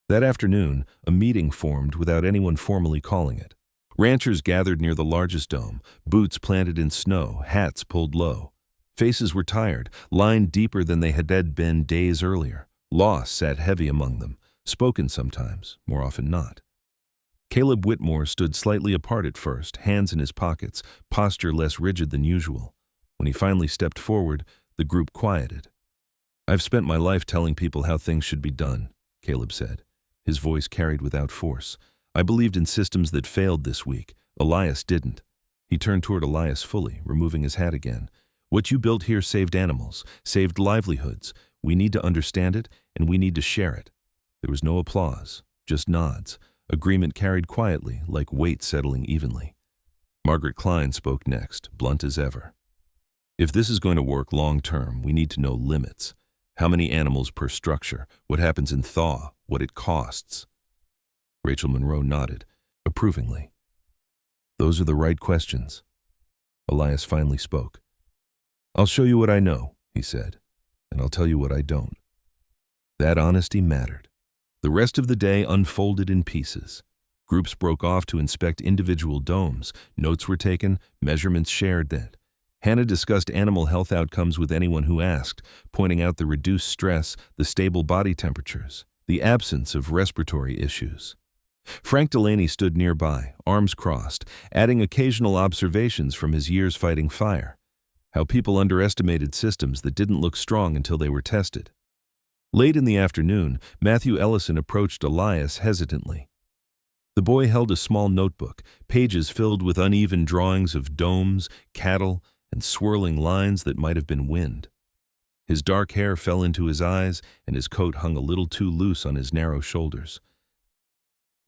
S1: That afternoon, a meeting formed without anyone formally calling it. Ranchers gathered near the largest dome, boots planted in snow, hats pulled low. Faces were tired, lined deeper than they had been days earlier. Loss sat heavy among them, spoken sometimes, more often not. Caleb Whitmore stood slightly apart at first, hands in his pockets, posture less rigid than usual. When he finally stepped forward, the group quieted. I've spent my life telling people how things should be done, Caleb said. His voice carried without force. I believed in systems that failed this week. Elias didn't. He turned toward Elias fully, removing his hat again. What you built here saved animals, saved livelihoods. We need to understand it, and we need to share it. There was no applause, just nods. Agreement carried quietly, like weight settling evenly. Margaret Klein spoke next, blunt as ever. If this is going to work long-term, we need to know limits. How many animals per structure? What happens in thaw? What it costs? Rachel Monroe nodded, approvingly. Those are the right questions. Elias finally spoke. I'll show you what I know, he said, and I'll tell you what I don't. That honesty mattered. The rest of the day unfolded in pieces. Groups broke off to inspect individual domes. Notes were taken, measurements shared that. Hannah discussed animal health outcomes with anyone who asked, pointing out the reduced stress, the stable body temperatures, the absence of respiratory issues. Frank Delaney stood nearby, arms crossed, adding occasional observations from his years fighting fire. How people underestimated systems that didn't look strong until they were tested. Late in the afternoon, Matthew Ellison approached Elias hesitantly. The boy held a small notebook, pages filled with uneven drawings of domes, cattle, and swirling lines that might have been wind. His dark hair fell into his eyes, and his coat hung a little too loose on his narrow shoulders.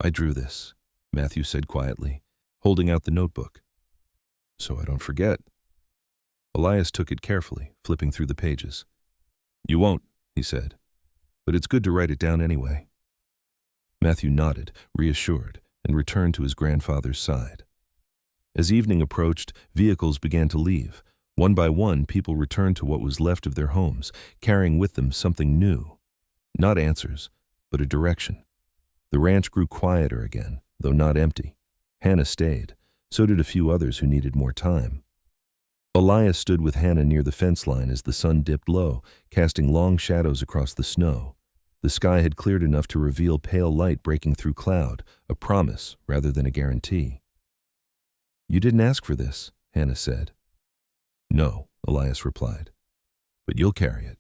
S1: I drew this, Matthew said quietly, holding out the notebook. So I don't forget. Elias took it carefully, flipping through the pages. You won't, he said, but it's good to write it down anyway. Matthew nodded, reassured, and returned to his grandfather's side. As evening approached, vehicles began to leave. One by one, people returned to what was left of their homes, carrying with them something new. Not answers, but a direction. The ranch grew quieter again, though not empty. Hannah stayed. So did a few others who needed more time. Elias stood with Hannah near the fence line as the sun dipped low, casting long shadows across the snow. The sky had cleared enough to reveal pale light breaking through cloud, a promise rather than a guarantee. You didn't ask for this, Hannah said. No, Elias replied, but you'll carry it.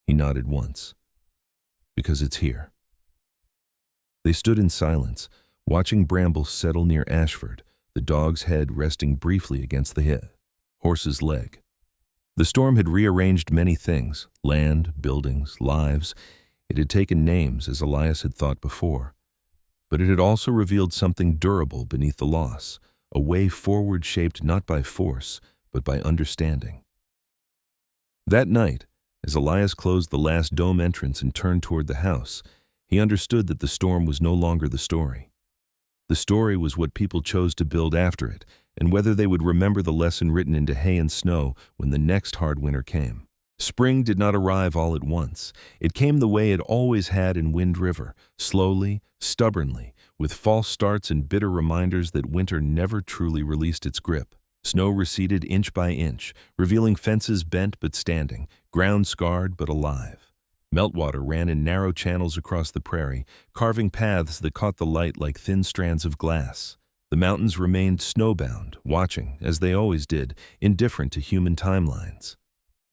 S1: He nodded once. Because it's here. They stood in silence, watching brambles settle near Ashford, the dog's head resting briefly against the horse's leg. The storm had rearranged many things, land, buildings, lives. It had taken names, as Elias had thought before. But it had also revealed something durable beneath the loss, a way forward shaped not by force, but by understanding. That night, as Elias closed the last dome entrance and turned toward the house, he understood that the storm was no longer the story. The story was what people chose to build after it, and whether they would remember the lesson written into hay and snow when the next hard winter came. Spring did not arrive all at once. It came the way it always had in Wind River, slowly, stubbornly, with false starts and bitter reminders that winter never truly released its grip. Snow receded inch by inch, revealing fences bent but standing, ground scarred but alive. Meltwater ran in narrow channels across the prairie, carving paths that caught the light like thin strands of glass. The mountains remained snowbound, watching, as they always did, indifferent to human timelines.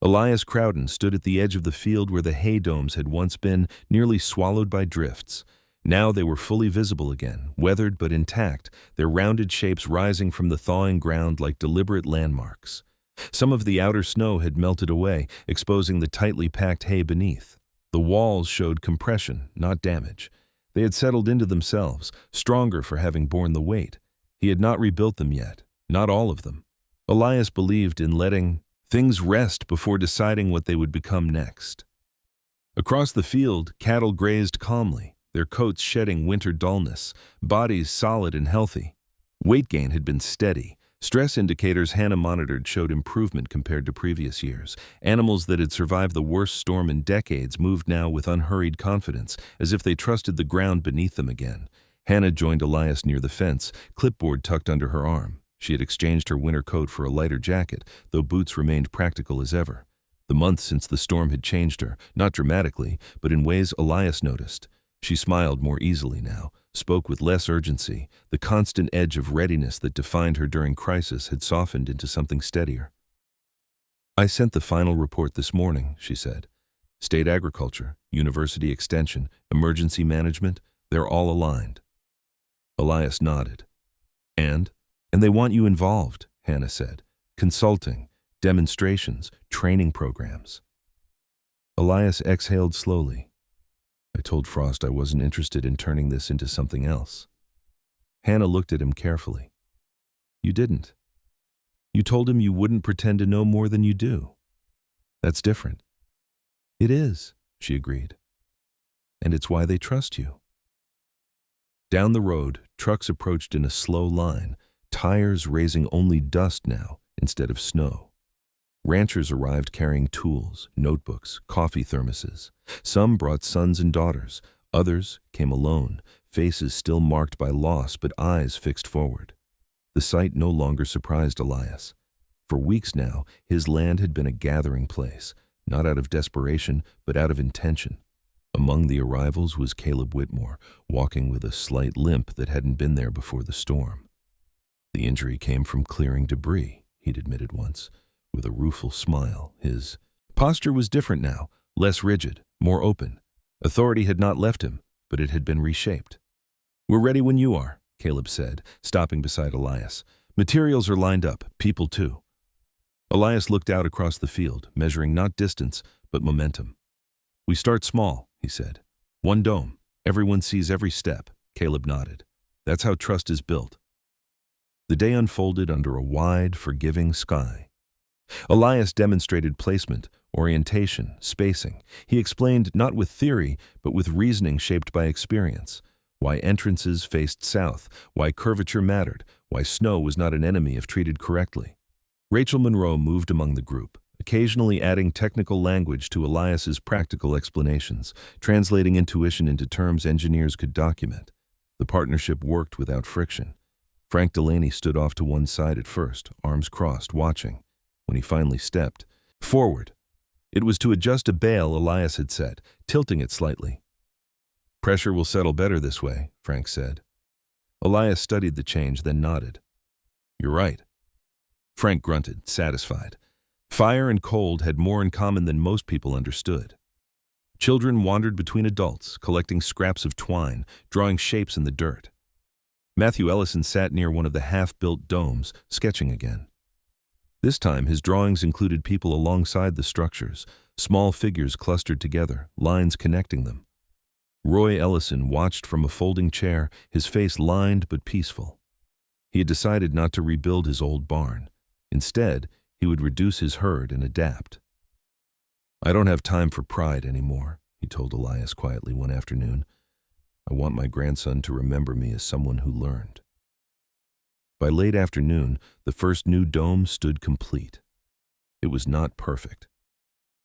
S1: Elias Crowden stood at the edge of the field where the hay domes had once been, nearly swallowed by drifts. Now they were fully visible again, weathered but intact, their rounded shapes rising from the thawing ground like deliberate landmarks. Some of the outer snow had melted away, exposing the tightly packed hay beneath. The walls showed compression, not damage. They had settled into themselves, stronger for having borne the weight. He had not rebuilt them yet, not all of them. Elias believed in letting things rest before deciding what they would become next. Across the field, cattle grazed calmly, their coats shedding winter dullness, bodies solid and healthy. Weight gain had been steady. Stress indicators Hannah monitored showed improvement compared to previous years. Animals that had survived the worst storm in decades moved now with unhurried confidence, as if they trusted the ground beneath them again. Hannah joined Elias near the fence, clipboard tucked under her arm. She had exchanged her winter coat for a lighter jacket, though boots remained practical as ever. The months since the storm had changed her, not dramatically, but in ways Elias noticed. She smiled more easily now, spoke with less urgency. The constant edge of readiness that defined her during crisis had softened into something steadier. "I sent the final report this morning," she said. "State agriculture, university extension, emergency management, they're all aligned." Elias nodded. And they want you involved," Hannah said. "Consulting, demonstrations, training programs." Elias exhaled slowly. "I told Frost I wasn't interested in turning this into something else." Hannah looked at him carefully. "You didn't. You told him you wouldn't pretend to know more than you do. That's different." "It is," she agreed. "And it's why they trust you." Down the road, trucks approached in a slow line, tires raising only dust now instead of snow. Ranchers arrived carrying tools, notebooks, coffee thermoses. Some brought sons and daughters. Others came alone, faces still marked by loss but eyes fixed forward. The sight no longer surprised Elias. For weeks now, his land had been a gathering place, not out of desperation but out of intention. Among the arrivals was Caleb Whitmore, walking with a slight limp that hadn't been there before the storm. "The injury came from clearing debris," he'd admitted once, with a rueful smile. His posture was different now, less rigid, more open. Authority had not left him, but it had been reshaped. "We're ready when you are," Caleb said, stopping beside Elias. "Materials are lined up, people too." Elias looked out across the field, measuring not distance, but momentum. "We start small," he said. "One dome. Everyone sees every step." Caleb nodded. "That's how trust is built." The day unfolded under a wide, forgiving sky. Elias demonstrated placement, orientation, spacing. He explained not with theory, but with reasoning shaped by experience. Why entrances faced south, why curvature mattered, why snow was not an enemy if treated correctly. Rachel Monroe moved among the group, occasionally adding technical language to Elias's practical explanations, translating intuition into terms engineers could document. The partnership worked without friction. Frank Delaney stood off to one side at first, arms crossed, watching. When he finally stepped forward, it was to adjust a bale Elias had set, tilting it slightly. "Pressure will settle better this way," Frank said. Elias studied the change, then nodded. "You're right." Frank grunted, satisfied. Fire and cold had more in common than most people understood. Children wandered between adults, collecting scraps of twine, drawing shapes in the dirt. Matthew Ellison sat near one of the half-built domes, sketching again. This time, his drawings included people alongside the structures, small figures clustered together, lines connecting them. Roy Ellison watched from a folding chair, his face lined but peaceful. He had decided not to rebuild his old barn. Instead, he would reduce his herd and adapt. "I don't have time for pride anymore," he told Elias quietly one afternoon. "I want my grandson to remember me as someone who learned." By late afternoon, the first new dome stood complete. It was not perfect.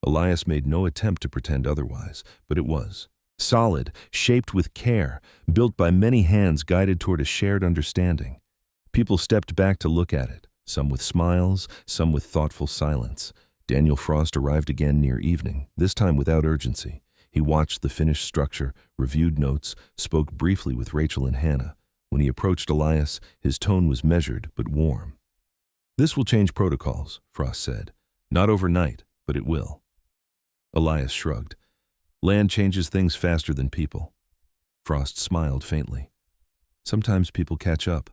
S1: Elias made no attempt to pretend otherwise, but it was. Solid, shaped with care, built by many hands guided toward a shared understanding. People stepped back to look at it, some with smiles, some with thoughtful silence. Daniel Frost arrived again near evening, this time without urgency. He watched the finished structure, reviewed notes, spoke briefly with Rachel and Hannah. When he approached Elias, his tone was measured but warm. "This will change protocols," Frost said. "Not overnight, but it will. Elias shrugged. Land changes things faster than people. Frost smiled faintly. Sometimes people catch up.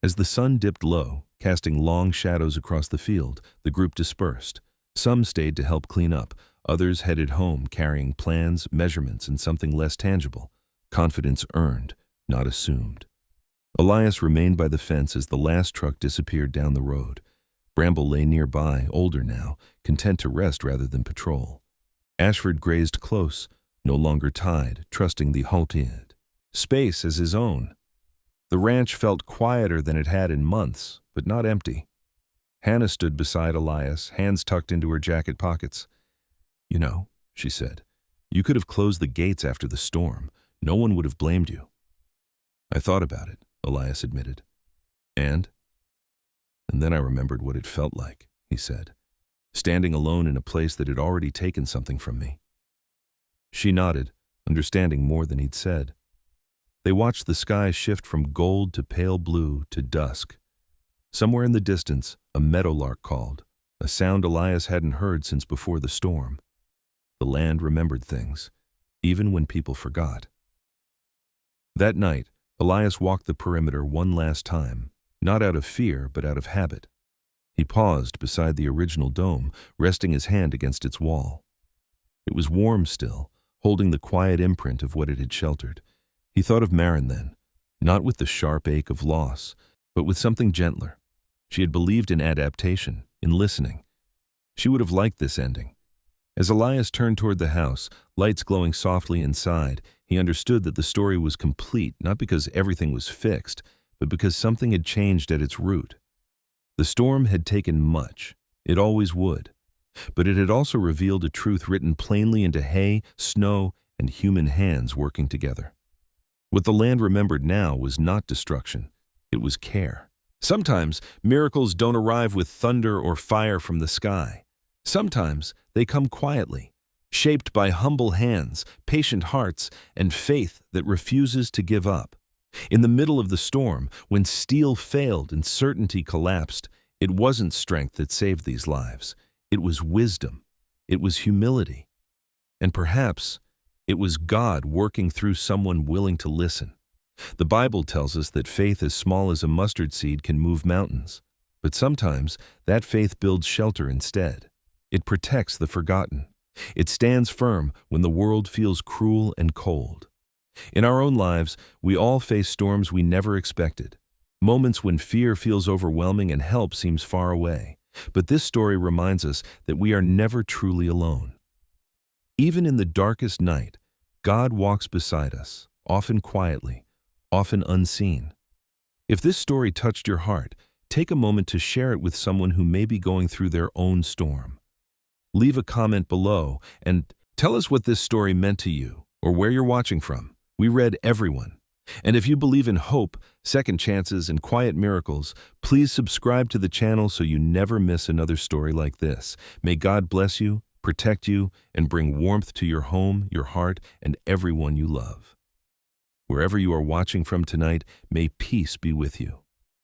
S1: As the sun dipped low, casting long shadows across the field, the group dispersed. Some stayed to help clean up. Others headed home carrying plans, measurements, and something less tangible. Confidence earned, not assumed. Elias remained by the fence as the last truck disappeared down the road. Bramble lay nearby, older now, content to rest rather than patrol. Ashford grazed close, no longer tied, trusting the halted space as his own. The ranch felt quieter than it had in months, but not empty. Hannah stood beside Elias, hands tucked into her jacket pockets. "You know," she said, "you could have closed the gates after the storm. No one would have blamed you." "I thought about it," Elias admitted. And then I remembered what it felt like," he said, "standing alone in a place that had already taken something from me." She nodded, understanding more than he'd said. They watched the sky shift from gold to pale blue to dusk. Somewhere in the distance, a meadowlark called, a sound Elias hadn't heard since before the storm. The land remembered things, even when people forgot. That night, Elias walked the perimeter one last time, not out of fear, but out of habit. He paused beside the original dome, resting his hand against its wall. It was warm still, holding the quiet imprint of what it had sheltered. He thought of Marin then, not with the sharp ache of loss, but with something gentler. She had believed in adaptation, in listening. She would have liked this ending. As Elias turned toward the house, lights glowing softly inside, he understood that the story was complete, not because everything was fixed, but because something had changed at its root. The storm had taken much. It always would. But it had also revealed a truth written plainly into hay, snow, and human hands working together. What the land remembered now was not destruction. It was care. Sometimes miracles don't arrive with thunder or fire from the sky. Sometimes they come quietly, shaped by humble hands, patient hearts, and faith that refuses to give up. In the middle of the storm, when steel failed and certainty collapsed, it wasn't strength that saved these lives. It was wisdom. It was humility. And perhaps it was God working through someone willing to listen. The Bible tells us that faith as small as a mustard seed can move mountains. But sometimes that faith builds shelter instead. It protects the forgotten. It stands firm when the world feels cruel and cold. In our own lives, we all face storms we never expected. Moments when fear feels overwhelming and help seems far away. But this story reminds us that we are never truly alone. Even in the darkest night, God walks beside us, often quietly, often unseen. If this story touched your heart, take a moment to share it with someone who may be going through their own storm. Leave a comment below and tell us what this story meant to you or where you're watching from. We read everyone. And if you believe in hope, second chances, and quiet miracles, please subscribe to the channel so you never miss another story like this. May God bless you, protect you, and bring warmth to your home, your heart, and everyone you love. Wherever you are watching from tonight, may peace be with you.